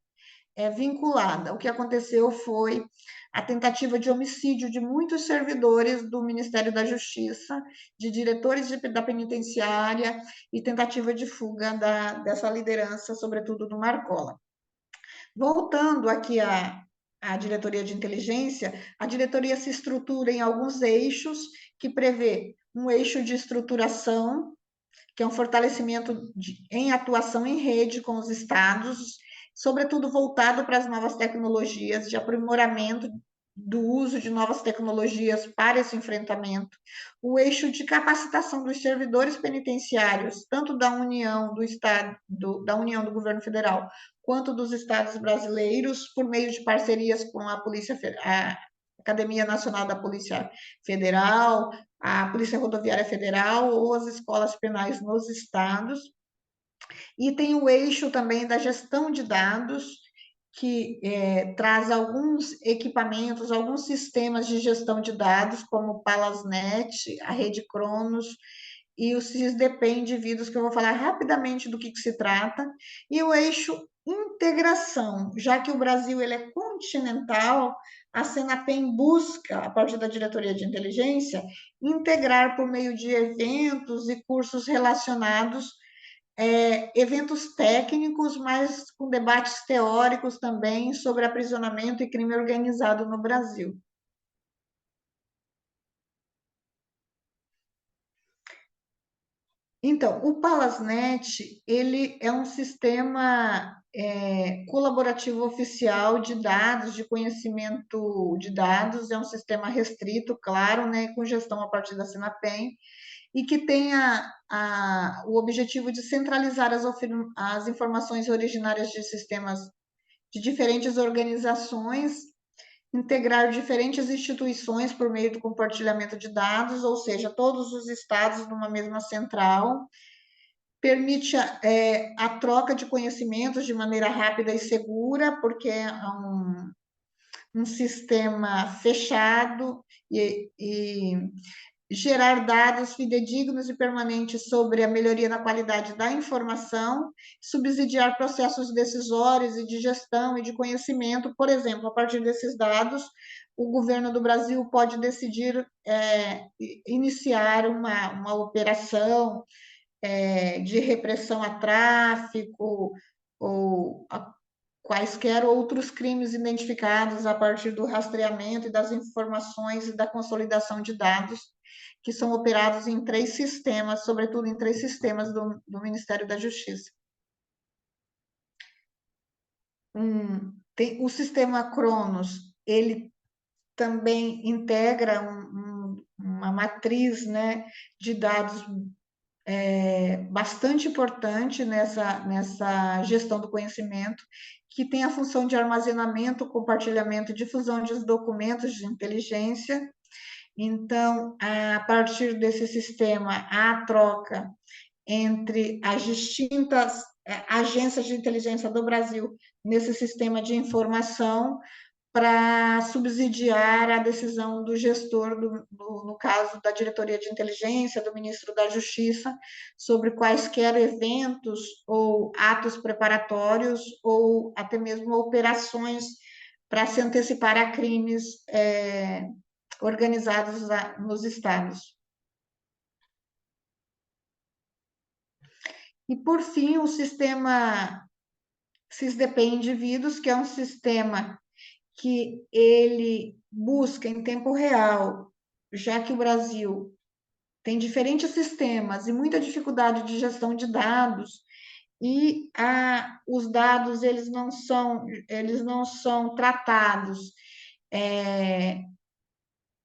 vinculada. O que aconteceu foi a tentativa de homicídio de muitos servidores do Ministério da Justiça, de diretores da penitenciária e tentativa de fuga dessa liderança, sobretudo do Marcola. Voltando aqui à diretoria de inteligência, a diretoria se estrutura em alguns eixos, que prevê um eixo de estruturação, que é um fortalecimento em atuação em rede com os estados, sobretudo voltado para as novas tecnologias, de aprimoramento do uso de novas tecnologias para esse enfrentamento, o eixo de capacitação dos servidores penitenciários, tanto da União, do Estado, da União do Governo Federal, quanto dos estados brasileiros, por meio de parcerias com a Academia Nacional da Polícia Federal, a Polícia Rodoviária Federal ou as escolas penais nos estados. E tem o eixo também da gestão de dados, que traz alguns equipamentos, alguns sistemas de gestão de dados, como o Palasnet, a Rede Cronos e o SISDP Indivíduos, que eu vou falar rapidamente do que se trata, e o eixo integração, já que o Brasil ele é continental, a Senapem busca, a partir da Diretoria de Inteligência, integrar por meio de eventos e cursos relacionados, eventos técnicos, mas com debates teóricos também sobre aprisionamento e crime organizado no Brasil. Então, o Palasnet, ele é um sistema colaborativo oficial de dados, de conhecimento de dados, é um sistema restrito, claro, né, com gestão a partir da Senapem, e que tem o objetivo de centralizar as informações originárias de sistemas de diferentes organizações, integrar diferentes instituições por meio do compartilhamento de dados, ou seja, todos os estados numa mesma central, permite a troca de conhecimentos de maneira rápida e segura, porque é um sistema fechado e gerar dados fidedignos e permanentes sobre a melhoria na qualidade da informação, subsidiar processos decisórios e de gestão e de conhecimento. Por exemplo, a partir desses dados, o governo do Brasil pode decidir iniciar uma operação de repressão a tráfico ou quaisquer outros crimes identificados a partir do rastreamento e das informações e da consolidação de dados que são operados em 3 sistemas, sobretudo em 3 sistemas do Ministério da Justiça. O sistema Cronos, ele também integra uma matriz, né, de dados bastante importante nessa gestão do conhecimento, que tem a função de armazenamento, compartilhamento e difusão de documentos de inteligência. Então, a partir desse sistema, há troca entre as distintas agências de inteligência do Brasil nesse sistema de informação para subsidiar a decisão do gestor, no caso da diretoria de inteligência, do ministro da Justiça, sobre quaisquer eventos ou atos preparatórios ou até mesmo operações para se antecipar a crimes organizados nos estados. E, por fim, o sistema SISDP Indivíduos, que é um sistema que ele busca em tempo real, já que o Brasil tem diferentes sistemas e muita dificuldade de gestão de dados, e os dados eles não são tratados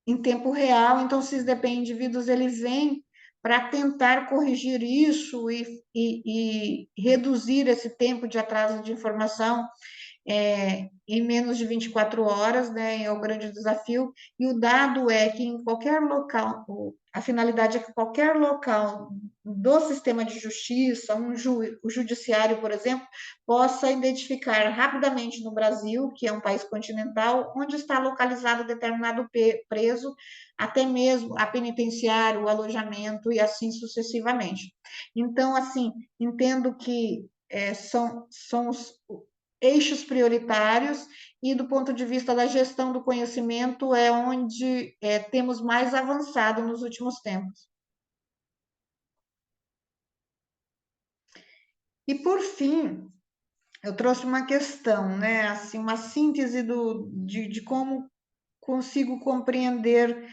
em tempo real, então o SISDP Indivíduos ele vem para tentar corrigir isso e reduzir esse tempo de atraso de informação em menos de 24 horas, né, é o grande desafio, e o dado é que em qualquer local, a finalidade é que qualquer local do sistema de justiça, o judiciário, por exemplo, possa identificar rapidamente no Brasil, que é um país continental, onde está localizado determinado preso, até mesmo a penitenciário, o alojamento e assim sucessivamente. Então, assim, entendo que são os eixos prioritários e, do ponto de vista da gestão do conhecimento, é onde temos mais avançado nos últimos tempos. E, por fim, eu trouxe uma questão, né, assim, uma síntese de como consigo compreender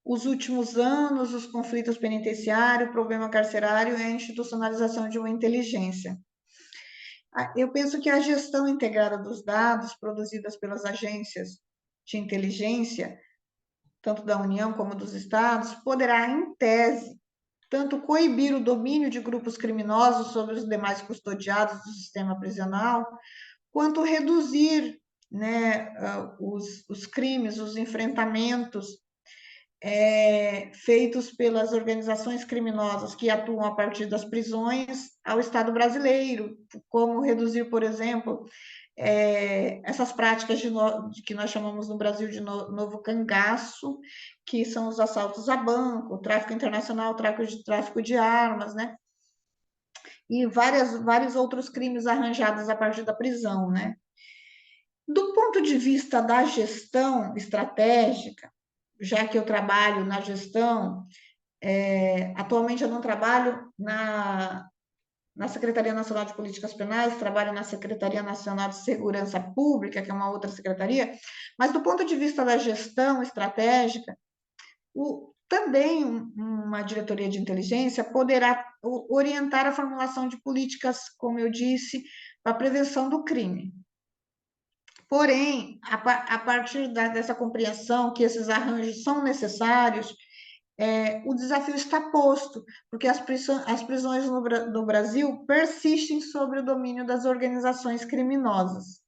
os últimos anos, os conflitos penitenciários, o problema carcerário e a institucionalização de uma inteligência. Eu penso que a gestão integrada dos dados produzidas pelas agências de inteligência, tanto da União como dos estados, poderá, em tese, tanto coibir o domínio de grupos criminosos sobre os demais custodiados do sistema prisional, quanto reduzir, né, os crimes, os enfrentamentos feitos pelas organizações criminosas que atuam a partir das prisões ao Estado brasileiro, como reduzir, por exemplo, essas práticas de que nós chamamos no Brasil de novo cangaço, que são os assaltos a banco, tráfico internacional, tráfico de armas, né? E vários outros crimes arranjados a partir da prisão, né? Do ponto de vista da gestão estratégica, já que eu trabalho na gestão, atualmente eu não trabalho na Secretaria Nacional de Políticas Penais, trabalho na Secretaria Nacional de Segurança Pública, que é uma outra secretaria, mas do ponto de vista da gestão estratégica, também uma diretoria de inteligência poderá orientar a formulação de políticas, como eu disse, para a prevenção do crime. Porém, a partir dessa compreensão que esses arranjos são necessários, o desafio está posto, porque as prisões no Brasil persistem sob o domínio das organizações criminosas.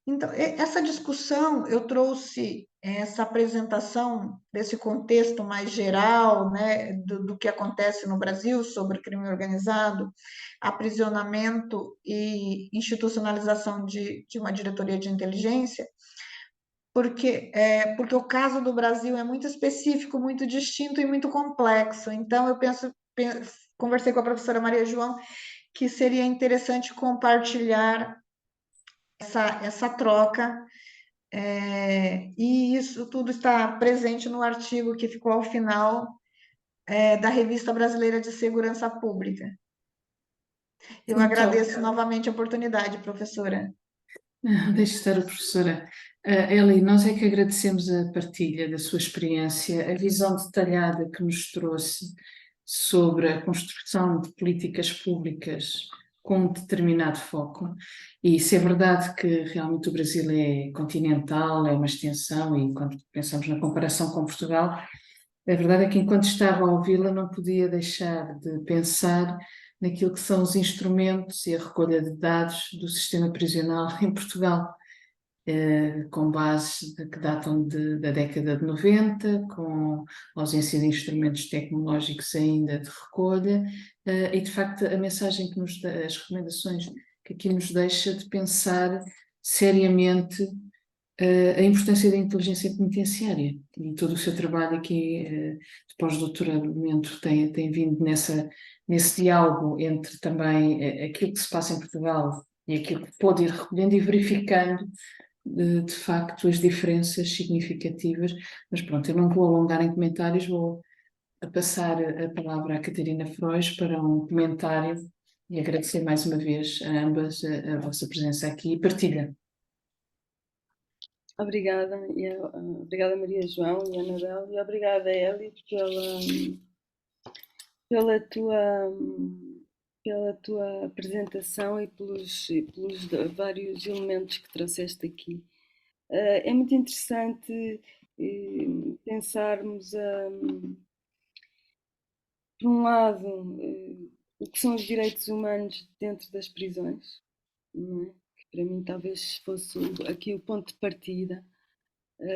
Então, essa discussão, eu trouxe essa apresentação desse contexto mais geral, né, do que acontece no Brasil sobre crime organizado, aprisionamento e institucionalização de uma diretoria de inteligência, porque o caso do Brasil é muito específico, muito distinto e muito complexo. Então, conversei com a professora Maria João, que seria interessante compartilhar essa troca, e isso tudo está presente no artigo que ficou ao final da Revista Brasileira de Segurança Pública. Eu agradeço novamente a oportunidade, professora. Deixe estar a professora. Eli, nós é que agradecemos a partilha da sua experiência, a visão detalhada que nos trouxe sobre a construção de políticas públicas com um determinado foco. E se é verdade que realmente o Brasil é continental, é uma extensão, e quando pensamos na comparação com Portugal, A verdade é que enquanto estava a ouvi-la não podia deixar de pensar naquilo que são os instrumentos e a recolha de dados do sistema prisional em Portugal, com bases que datam da década de 90, com ausência de instrumentos tecnológicos ainda de recolha, e de facto a mensagem que nos dá, as recomendações que aqui nos deixa de pensar seriamente a importância da inteligência penitenciária e todo o seu trabalho aqui de pós-doutoramento tem vindo nesse diálogo entre também aquilo que se passa em Portugal e aquilo que pode ir recolhendo e verificando de facto as diferenças significativas. Mas pronto, eu não vou alongar em comentários, vou a passar a palavra à Catarina Frois para um comentário e agradecer mais uma vez a ambas a vossa presença aqui e partilha. Obrigada, obrigada Maria João e Anabel, e obrigada Eli pela tua, pela tua apresentação e pelos vários elementos que trouxeste aqui. É muito interessante pensarmos, por um lado, o que são os direitos humanos dentro das prisões, não é? Que para mim talvez fosse aqui o ponto de partida,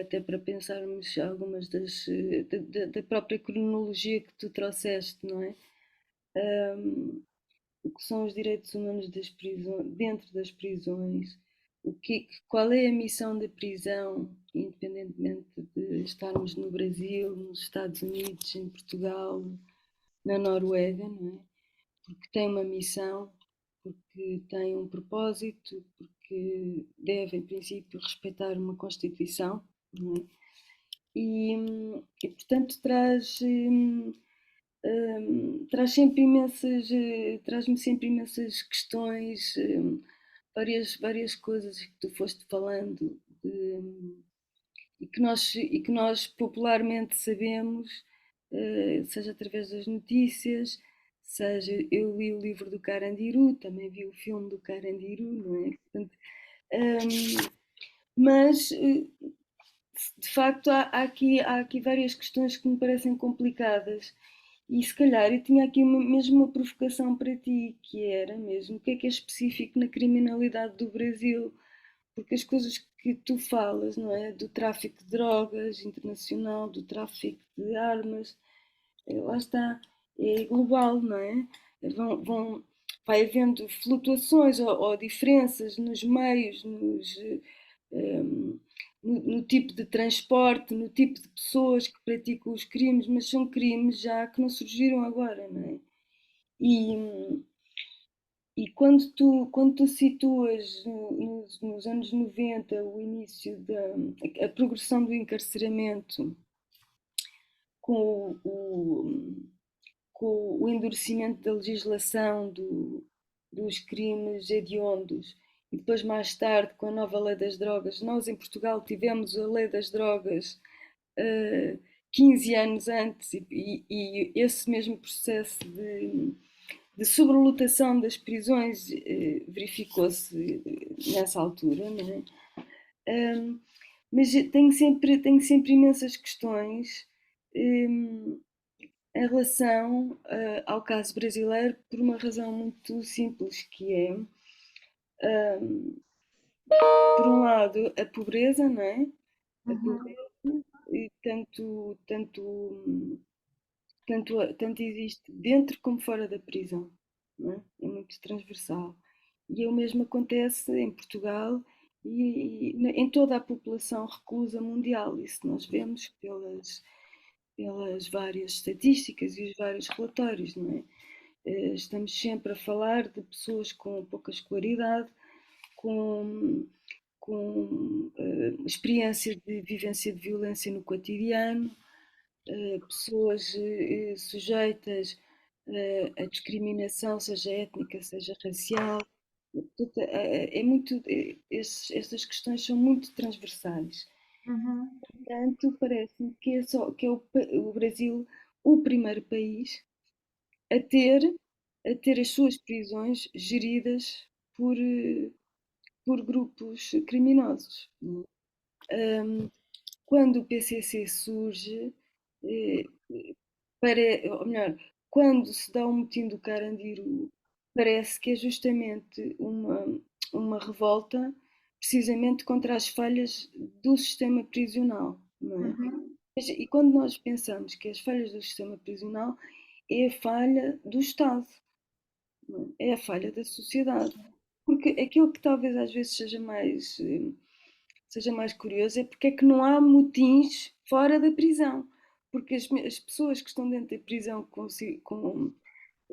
até para pensarmos algumas da própria cronologia que tu trouxeste, não é? O que são os direitos humanos dentro das prisões, qual é a missão da prisão, independentemente de estarmos no Brasil, nos Estados Unidos, em Portugal, na Noruega, não é? Porque tem uma missão, porque tem um propósito, porque deve, em princípio, respeitar uma Constituição, não é? E portanto, traz sempre traz-me sempre imensas questões, várias coisas que tu foste falando e que nós popularmente sabemos, seja através das notícias, seja eu li o livro do Carandiru, também vi o filme do Carandiru, não é? Portanto, mas de facto há aqui várias questões que me parecem complicadas. E se calhar eu tinha aqui mesmo uma provocação para ti, que era mesmo o que é específico na criminalidade do Brasil, porque as coisas que tu falas, não é? Do tráfico de drogas internacional, do tráfico de armas, lá está, é global, não é? Vai havendo flutuações ou diferenças nos meios, um, no tipo de transporte, no tipo de pessoas que praticam os crimes, mas são crimes já que não surgiram agora, não é? E, e quando tu situas nos anos 90 o início a progressão do encarceramento com com o endurecimento da legislação dos crimes hediondos e depois mais tarde com a nova lei das drogas, nós em Portugal tivemos a lei das drogas 15 anos antes e esse mesmo processo de sobrelotação das prisões verificou-se nessa altura, não é? Mas tenho sempre imensas questões em relação ao caso brasileiro por uma razão muito simples, que é, por um lado, a pobreza, não é? A Uhum, pobreza, e tanto existe dentro como fora da prisão, não é? É muito transversal. E o mesmo acontece em Portugal e em toda a população reclusa mundial. Isso nós vemos pelas várias estatísticas e os vários relatórios, não é? Estamos sempre a falar de pessoas com pouca escolaridade, com, com experiências de vivência de violência no cotidiano, pessoas sujeitas a discriminação, seja étnica, seja racial. Portanto, é muito, essas questões são muito transversais. uhum, Portanto, parece-me que é o Brasil o primeiro país a ter, a ter as suas prisões geridas por, por grupos criminosos. Quando o PCC surge, eh, ou melhor, quando se dá o motim do Carandiru, parece que é justamente uma revolta precisamente contra as falhas do sistema prisional, não é? Uhum. E quando nós pensamos que as falhas do sistema prisional é a falha do Estado, não é? É a falha da sociedade. Porque aquilo que talvez às vezes seja mais curioso é porque é que não há motins fora da prisão. Porque as pessoas que estão dentro da prisão a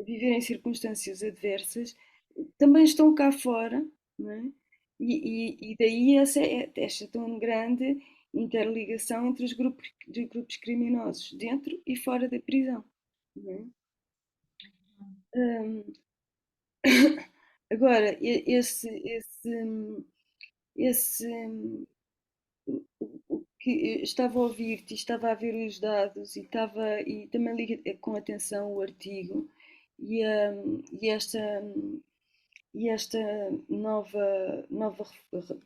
viver em circunstâncias adversas também estão cá fora, não é? E daí esta tão grande interligação entre os grupos criminosos dentro e fora da prisão. Não é? Hum, agora, esse o que eu estava a ouvir-te e estava a ver os dados e também li com atenção o artigo e, hum, e esta e esta nova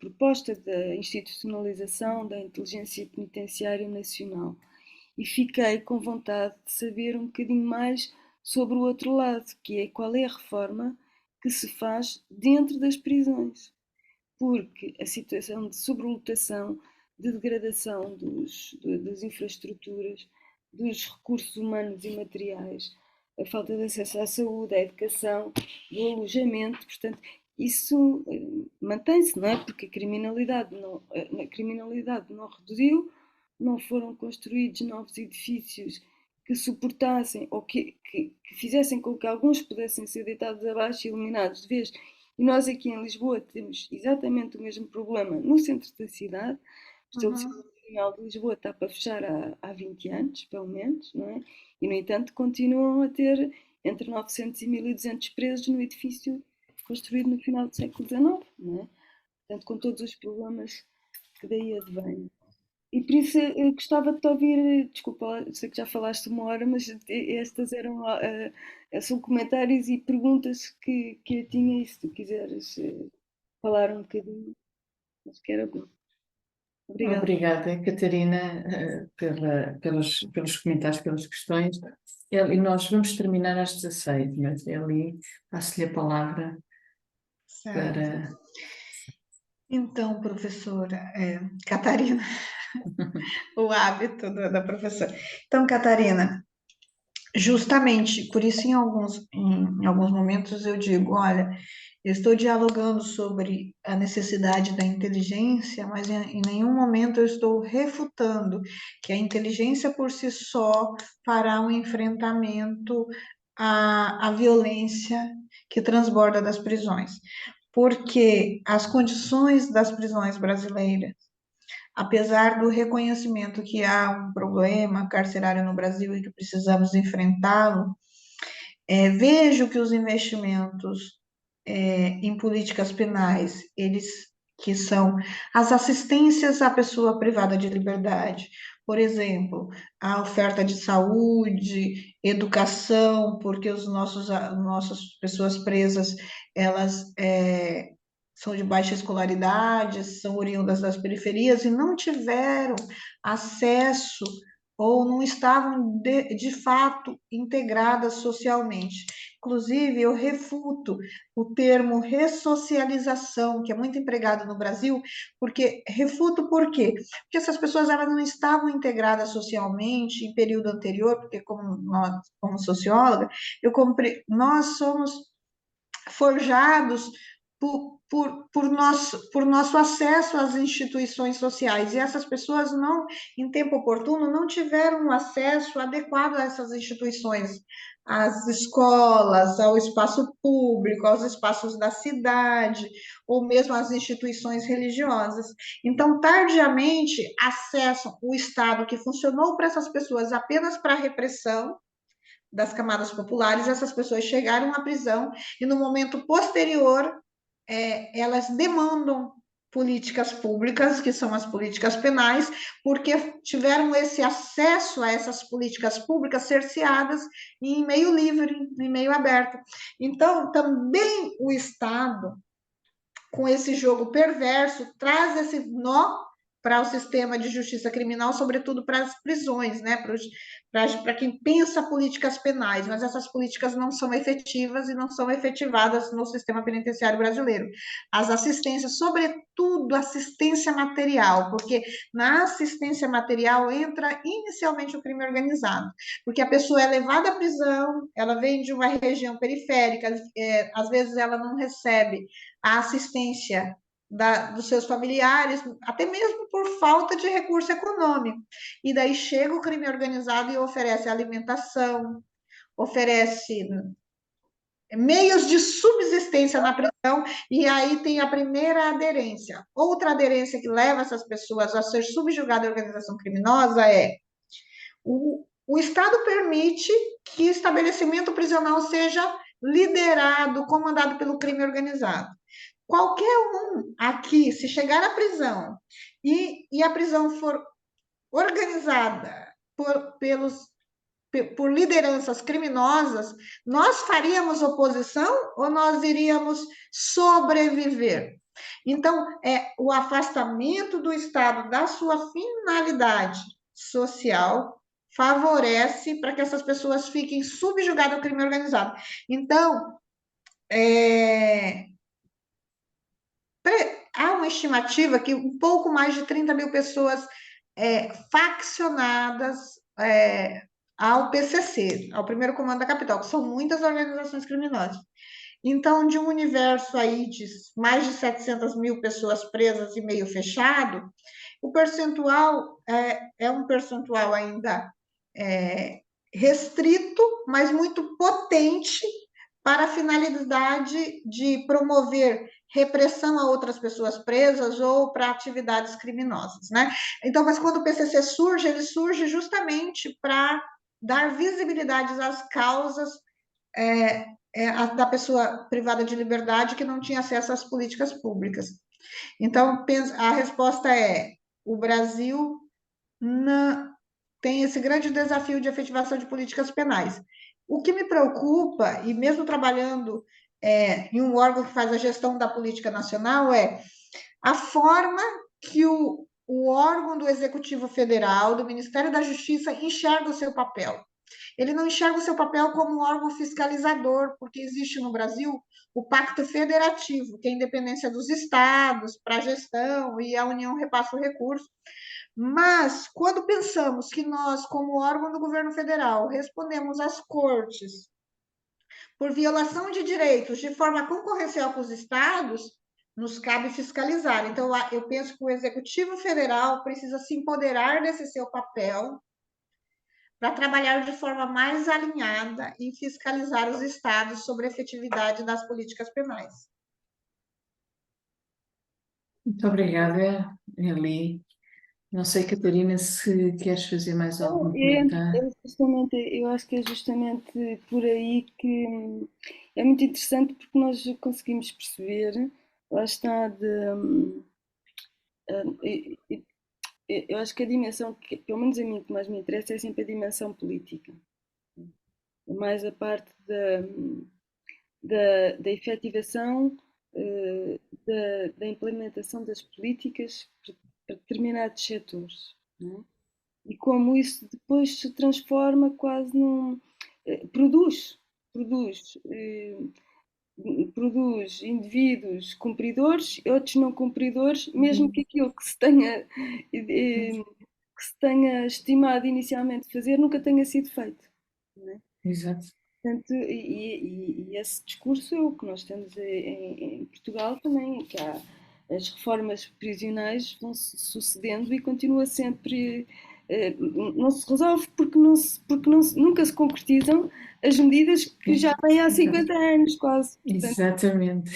proposta da institucionalização da inteligência penitenciária nacional. E fiquei com vontade de saber um bocadinho mais sobre o outro lado, que é qual é a reforma que se faz dentro das prisões, porque a situação de sobrelotação, de degradação das infraestruturas, dos recursos humanos e materiais, a falta de acesso à saúde, à educação, do alojamento, portanto, isso mantém-se, não é? Porque a criminalidade não reduziu, não foram construídos novos edifícios que suportassem ou que fizessem com que alguns pudessem ser deitados abaixo e eliminados de vez. E nós aqui em Lisboa temos exatamente o mesmo problema no centro da cidade. O estabelecimento Uhum. criminal de Lisboa está para fechar há 20 anos, pelo menos, não é? E, no entanto, continuam a ter entre 900 e 1200 presos no edifício construído no final do século XIX, não é? Portanto, com todos os problemas que daí advêm. E por isso eu gostava de te ouvir, desculpa, sei que já falaste uma hora, mas estas eram são comentários e perguntas que eu tinha, e se tu quiseres falar um bocadinho, acho que era bom. Obrigada. Obrigada, Catarina, pelos comentários, pelas questões. E nós vamos terminar às 16, mas ali passo-lhe a palavra Certo. para. Então, professora, Catarina, o hábito da professora. Então, Catarina, justamente por isso, em alguns momentos, eu digo: olha, eu estou dialogando sobre a necessidade da inteligência, mas em nenhum momento eu estou refutando que a inteligência por si só fará um enfrentamento à violência que transborda das prisões. Porque as condições das prisões brasileiras, apesar do reconhecimento que há um problema carcerário no Brasil e que precisamos enfrentá-lo, vejo que os investimentos em políticas penais, eles que são as assistências à pessoa privada de liberdade, por exemplo, a oferta de saúde, educação, porque nossas pessoas presas, elas são de baixa escolaridade, são oriundas das periferias e não tiveram acesso ou não estavam de fato integradas socialmente. Inclusive, eu refuto o termo ressocialização, que é muito empregado no Brasil, porque refuto por quê? Porque essas pessoas elas não estavam integradas socialmente em período anterior, porque como socióloga, nós somos forjados por nosso acesso às instituições sociais. E essas pessoas não, em tempo oportuno, não tiveram um acesso adequado a essas instituições, às escolas, ao espaço público, aos espaços da cidade, ou mesmo às instituições religiosas. Então, tardiamente, acessam o Estado que funcionou para essas pessoas apenas para a repressão das camadas populares, essas pessoas chegaram à prisão e no momento posterior elas demandam políticas públicas, que são as políticas penais, porque tiveram esse acesso a essas políticas públicas cerceadas em meio livre, em meio aberto. Então, também o Estado, com esse jogo perverso, traz esse nó para o sistema de justiça criminal, sobretudo para as prisões, né? Para quem pensa políticas penais, mas essas políticas não são efetivas e não são efetivadas no sistema penitenciário brasileiro. As assistências, sobretudo assistência material, porque na assistência material entra inicialmente o crime organizado, porque a pessoa é levada à prisão, ela vem de uma região periférica, às vezes ela não recebe a assistência dos seus familiares, até mesmo por falta de recurso econômico. E daí chega o crime organizado e oferece alimentação, oferece meios de subsistência na prisão, e aí tem a primeira aderência. Outra aderência que leva essas pessoas a ser subjugadas à organização criminosa é o Estado permite que estabelecimento prisional seja liderado, comandado pelo crime organizado. Qualquer um aqui, se chegar à prisão e a prisão for organizada por lideranças criminosas, nós faríamos oposição ou nós iríamos sobreviver? Então, o afastamento do Estado da sua finalidade social favorece para que essas pessoas fiquem subjugadas ao crime organizado. Então, há uma estimativa que um pouco mais de 30 mil pessoas faccionadas ao PCC, ao Primeiro Comando da Capital, que são muitas organizações criminosas. Então, de um universo aí de mais de 700 mil pessoas presas e meio fechado, o percentual é um percentual ainda restrito, mas muito potente para a finalidade de promover repressão a outras pessoas presas ou para atividades criminosas, né? Então, mas quando o PCC surge, ele surge justamente para dar visibilidade às causas da pessoa privada de liberdade que não tinha acesso às políticas públicas. Então, a resposta é: o Brasil tem esse grande desafio de efetivação de políticas penais. O que me preocupa, e mesmo trabalhando em um órgão que faz a gestão da política nacional, é a forma que o órgão do Executivo Federal, do Ministério da Justiça, enxerga o seu papel. Ele não enxerga o seu papel como um órgão fiscalizador, porque existe no Brasil o Pacto Federativo, que é a independência dos estados para a gestão e a União repassa o recurso. Mas, quando pensamos que nós, como órgão do governo federal, respondemos às cortes por violação de direitos de forma concorrencial com os estados, nos cabe fiscalizar. Então, eu penso que o Executivo Federal precisa se empoderar desse seu papel para trabalhar de forma mais alinhada e fiscalizar os estados sobre a efetividade das políticas penais. Muito obrigada, Eli. Não sei, Catarina, se queres fazer mais algum comentário. Justamente, eu acho que é justamente por aí que é muito interessante, porque nós conseguimos perceber, lá está, eu acho que a dimensão, que pelo menos a mim que mais me interessa, é sempre a dimensão política. É mais a parte da efetivação, da implementação das políticas para determinados setores. Não é? E como isso depois se transforma quase num. Produz indivíduos cumpridores, outros não cumpridores, mesmo que aquilo que se tenha estimado inicialmente fazer nunca tenha sido feito. Não é? Exato. Portanto, e esse discurso é o que nós temos em Portugal também, que há as reformas prisionais vão se sucedendo e continua sempre. Não se resolve porque nunca se concretizam as medidas que já vêm há 50 anos, quase. Portanto, Exatamente.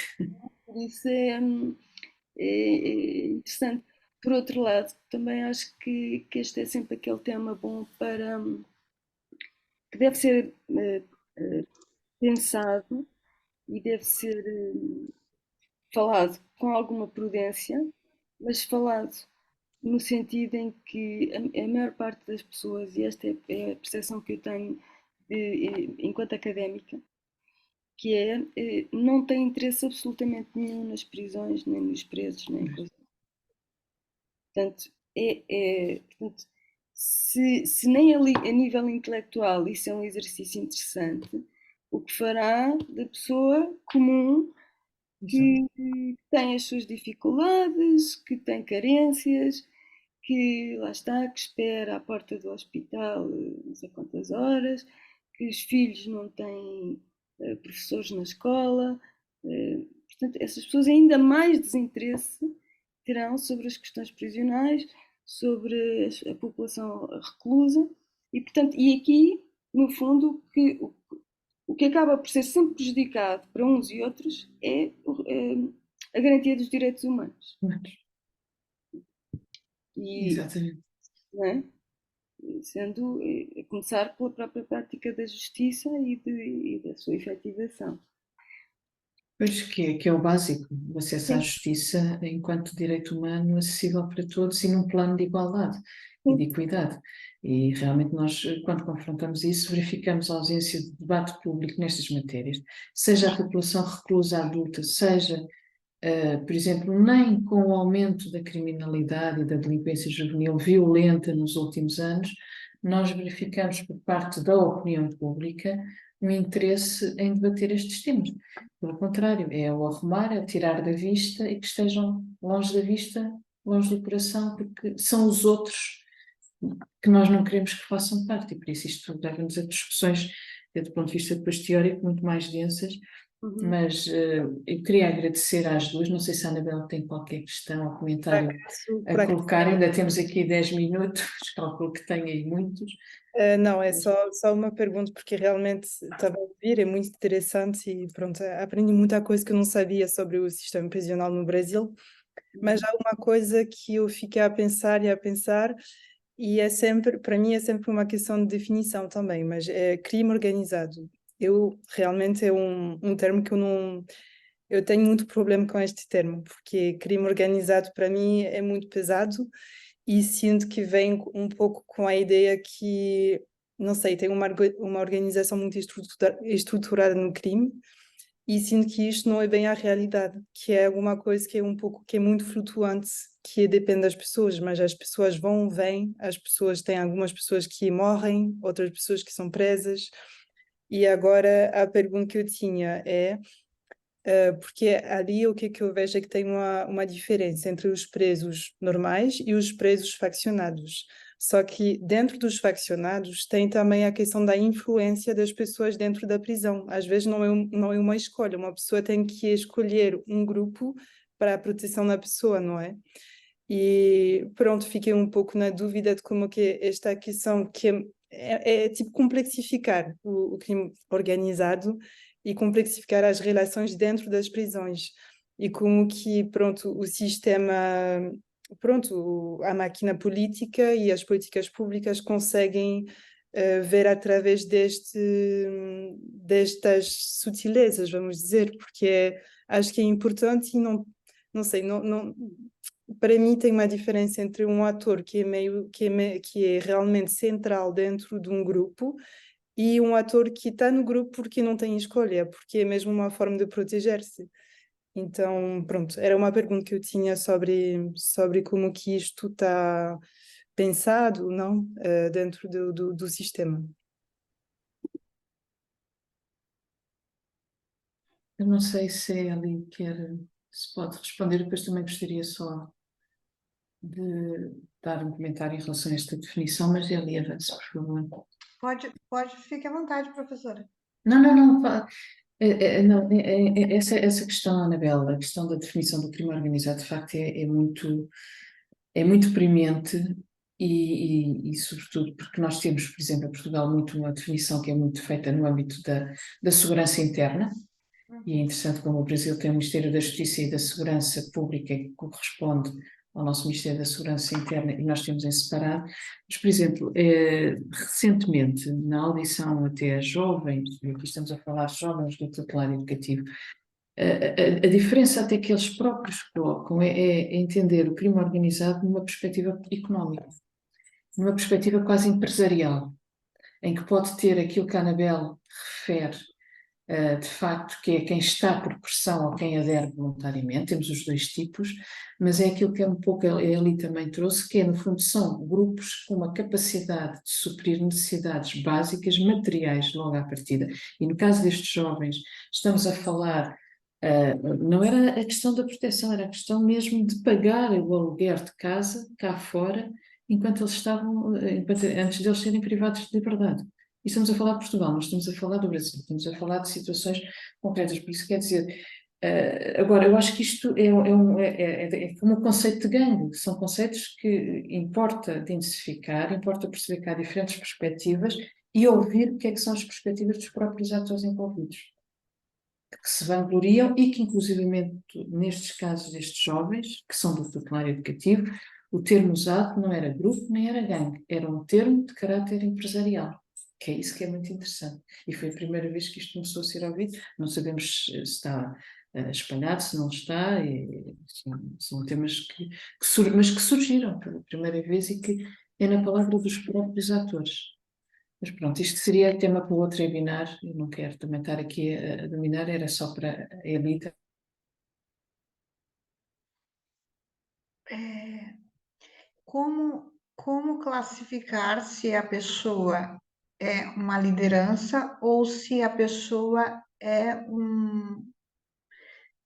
por isso é interessante. Por outro lado, também acho que este é sempre aquele tema bom para. Que deve ser pensado e deve ser falado com alguma prudência, mas falado no sentido em que a maior parte das pessoas, e esta é a percepção que eu tenho enquanto académica, que não tem interesse absolutamente nenhum nas prisões, nem nos presos, nem em coisas. Portanto, portanto, se nem a nível intelectual isso é um exercício interessante, o que fará da pessoa comum que tem as suas dificuldades, que tem carências, que lá está, que espera à porta do hospital não sei quantas horas, que os filhos não têm professores na escola. Portanto, essas pessoas ainda mais desinteresse terão sobre as questões prisionais, sobre a população reclusa, e portanto, e aqui, no fundo, o que acaba por ser sempre prejudicado para uns e outros é a garantia dos direitos humanos. E, Exatamente. não é? Sendo a começar pela própria prática da justiça e da sua efetivação. Pois que é o básico, o acesso à Sim, justiça enquanto direito humano acessível para todos e num plano de igualdade e de sim. equidade. E realmente nós, quando confrontamos isso, verificamos a ausência de debate público nestas matérias, seja a população reclusa adulta, seja, por exemplo, nem com o aumento da criminalidade e da delinquência juvenil violenta nos últimos anos, nós verificamos por parte da opinião pública um interesse em debater estes temas. Pelo contrário, é o arrumar, é o tirar da vista e que estejam longe da vista, longe do coração, porque são os outros que nós não queremos que façam parte, e por isso isto leva-nos a discussões, do ponto de vista depois teórico, muito mais densas, mas eu queria agradecer às duas, não sei se a Anabela tem qualquer questão ou comentário a Por acaso, colocar, ainda temos aqui 10 minutos, calculo que tenha aí muitos. não, é só uma pergunta, porque realmente estava a ouvir, é muito interessante e pronto, aprendi muita coisa que eu não sabia sobre o sistema prisional no Brasil, mas há uma coisa que eu fiquei a pensar e a pensar, e é sempre, para mim é sempre uma questão de definição também, mas é crime organizado. Eu realmente é um termo que eu tenho muito problema com este termo, porque crime organizado para mim é muito pesado e sinto que vem um pouco com a ideia que, não sei, tem uma organização muito estruturada no crime e sinto que isto não é bem a realidade, que é alguma coisa que é um pouco, que é muito flutuante, que depende das pessoas, mas as pessoas vão, vêm, as pessoas têm algumas pessoas que morrem, outras pessoas que são presas. E agora a pergunta que eu tinha é porque ali o que eu vejo é que tem uma diferença entre os presos normais e os presos faccionados. Só que dentro dos faccionados tem também a questão da influência das pessoas dentro da prisão. Às vezes não é uma escolha, uma pessoa tem que escolher um grupo para a proteção da pessoa, não é? E pronto, fiquei um pouco na dúvida de como que esta questão que é tipo complexificar o crime organizado e complexificar as relações dentro das prisões e como que, pronto, o sistema, pronto, a máquina política e as políticas públicas conseguem ver através destas sutilezas, vamos dizer, porque acho que é importante e não sei, para mim tem uma diferença entre um ator que é realmente central dentro de um grupo e um ator que está no grupo porque não tem escolha, porque é mesmo uma forma de proteger-se. Então, pronto, era uma pergunta que eu tinha sobre como que isto está pensado, não? Dentro do sistema. Eu não sei se a Eli se pode responder, depois também gostaria só de dar um comentário em relação a esta definição, mas Eli, avance, por favor. Pode, fique à vontade, professora. Não, não, essa questão, Anabela, a questão da definição do crime organizado, de facto, é muito premente e sobretudo porque nós temos, por exemplo, em Portugal, muito uma definição que é muito feita no âmbito da segurança interna, e é interessante como o Brasil tem o Ministério da Justiça e da Segurança Pública que corresponde ao nosso Ministério da Segurança Interna e nós temos em separado. Mas, por exemplo, recentemente, na audição até a jovens, e aqui estamos a falar de jovens do tutelar educativo, a diferença até que eles próprios colocam é entender o crime organizado numa perspectiva económica, numa perspectiva quase empresarial, em que pode ter aquilo que a Anabel refere de facto, que é quem está por pressão ou quem adere voluntariamente, temos os dois tipos, mas é aquilo que é um pouco a Eli também trouxe, que é, no fundo, são grupos com uma capacidade de suprir necessidades básicas, materiais, logo à partida. E no caso destes jovens, estamos a falar, não era a questão da proteção, era a questão mesmo de pagar o aluguer de casa cá fora, enquanto eles estavam, antes deles serem privados de liberdade. E estamos a falar de Portugal, não estamos a falar do Brasil, estamos a falar de situações concretas. Por isso quer dizer, agora, eu acho que isto é como o conceito de gangue, são conceitos que importa identificar, importa perceber que há diferentes perspectivas e ouvir o que é que são as perspectivas dos próprios atores envolvidos, que se vangloriam e que, inclusivamente, nestes casos destes jovens, que são do tutelar educativo, o termo usado não era grupo nem era gangue, era um termo de caráter empresarial, que é isso que é muito interessante. E foi a primeira vez que isto começou a ser ouvido. Não sabemos se está espalhado, se não está, são temas mas que surgiram pela primeira vez e que é na palavra dos próprios atores. Mas pronto, isto seria tema para o outro webinar, eu não quero também estar aqui a dominar, era só para a Elita. Como classificar se a pessoa é uma liderança ou se a pessoa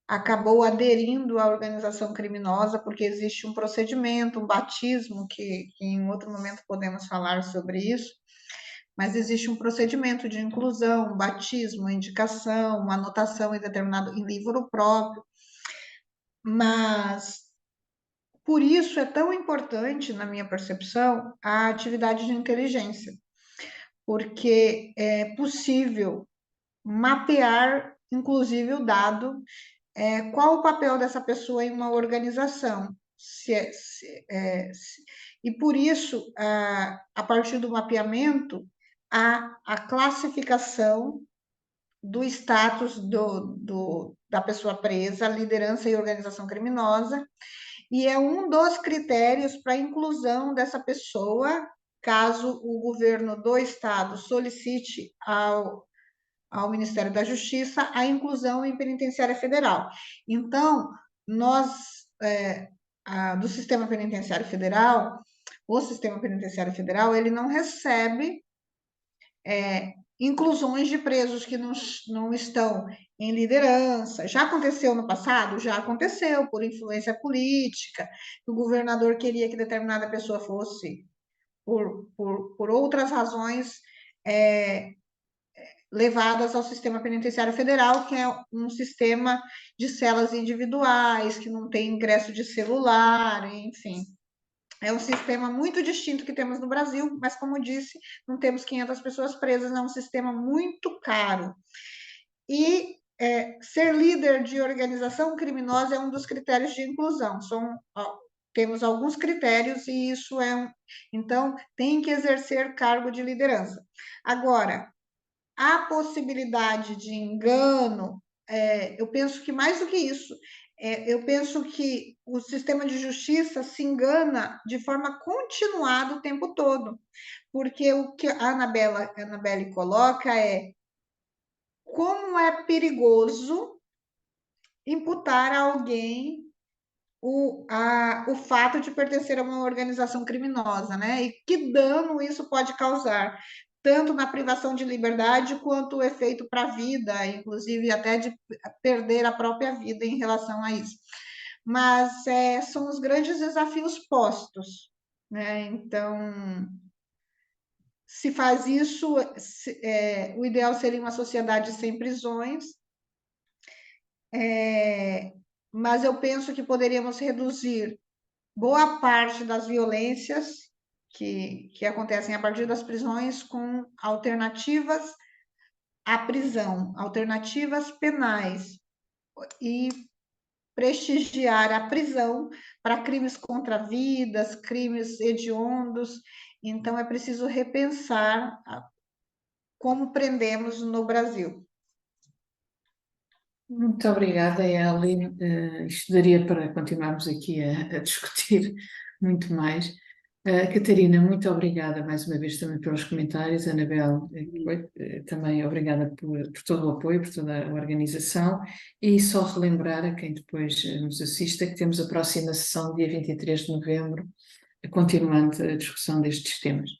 acabou aderindo à organização criminosa, porque existe um procedimento, um batismo, que em outro momento podemos falar sobre isso, mas existe um procedimento de inclusão, um batismo, indicação, uma anotação em livro próprio, mas por isso é tão importante, na minha percepção, a atividade de inteligência, porque é possível mapear, inclusive, o dado, qual o papel dessa pessoa em uma organização. E por isso, a partir do mapeamento, a classificação do status da pessoa presa, liderança e organização criminosa, e é um dos critérios para a inclusão dessa pessoa, caso o governo do estado solicite ao Ministério da Justiça a inclusão em penitenciária federal. Então, nós, do Sistema Penitenciário Federal, o Sistema Penitenciário Federal, ele não recebe inclusões de presos que não estão em liderança. Já aconteceu no passado? Já aconteceu, por influência política, o governador queria que determinada pessoa fosse, por outras razões, levadas ao Sistema Penitenciário Federal, que é um sistema de celas individuais, que não tem ingresso de celular, enfim. É um sistema muito distinto que temos no Brasil, mas, como disse, não temos 500 pessoas presas, é um sistema muito caro. E ser líder de organização criminosa é um dos critérios de inclusão. Temos alguns critérios e isso então, tem que exercer cargo de liderança. Agora, a possibilidade de engano, eu penso que mais do que isso, eu penso que o sistema de justiça se engana de forma continuada o tempo todo, porque o que a Annabelle coloca é como é perigoso imputar a alguém o fato de pertencer a uma organização criminosa, né? E que dano isso pode causar, tanto na privação de liberdade quanto o efeito para a vida, inclusive até de perder a própria vida em relação a isso. Mas são os grandes desafios postos, né? Então, se faz isso, o ideal seria uma sociedade sem prisões, mas eu penso que poderíamos reduzir boa parte das violências que acontecem a partir das prisões com alternativas à prisão, alternativas penais, e prestigiar a prisão para crimes contra vidas, crimes hediondos. Então, é preciso repensar como prendemos no Brasil. Muito obrigada, Eli. Isto daria para continuarmos aqui a discutir muito mais, Catarina, muito obrigada mais uma vez também pelos comentários. Anabel, também obrigada por todo o apoio, por toda a organização. E só relembrar a quem depois nos assista que temos a próxima sessão, dia 23 de novembro, continuando a discussão destes temas.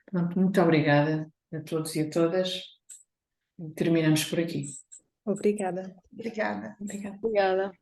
Pronto, muito obrigada a todos e a todas. Terminamos por aqui. Obrigada. Obrigada. Obrigada. Obrigada.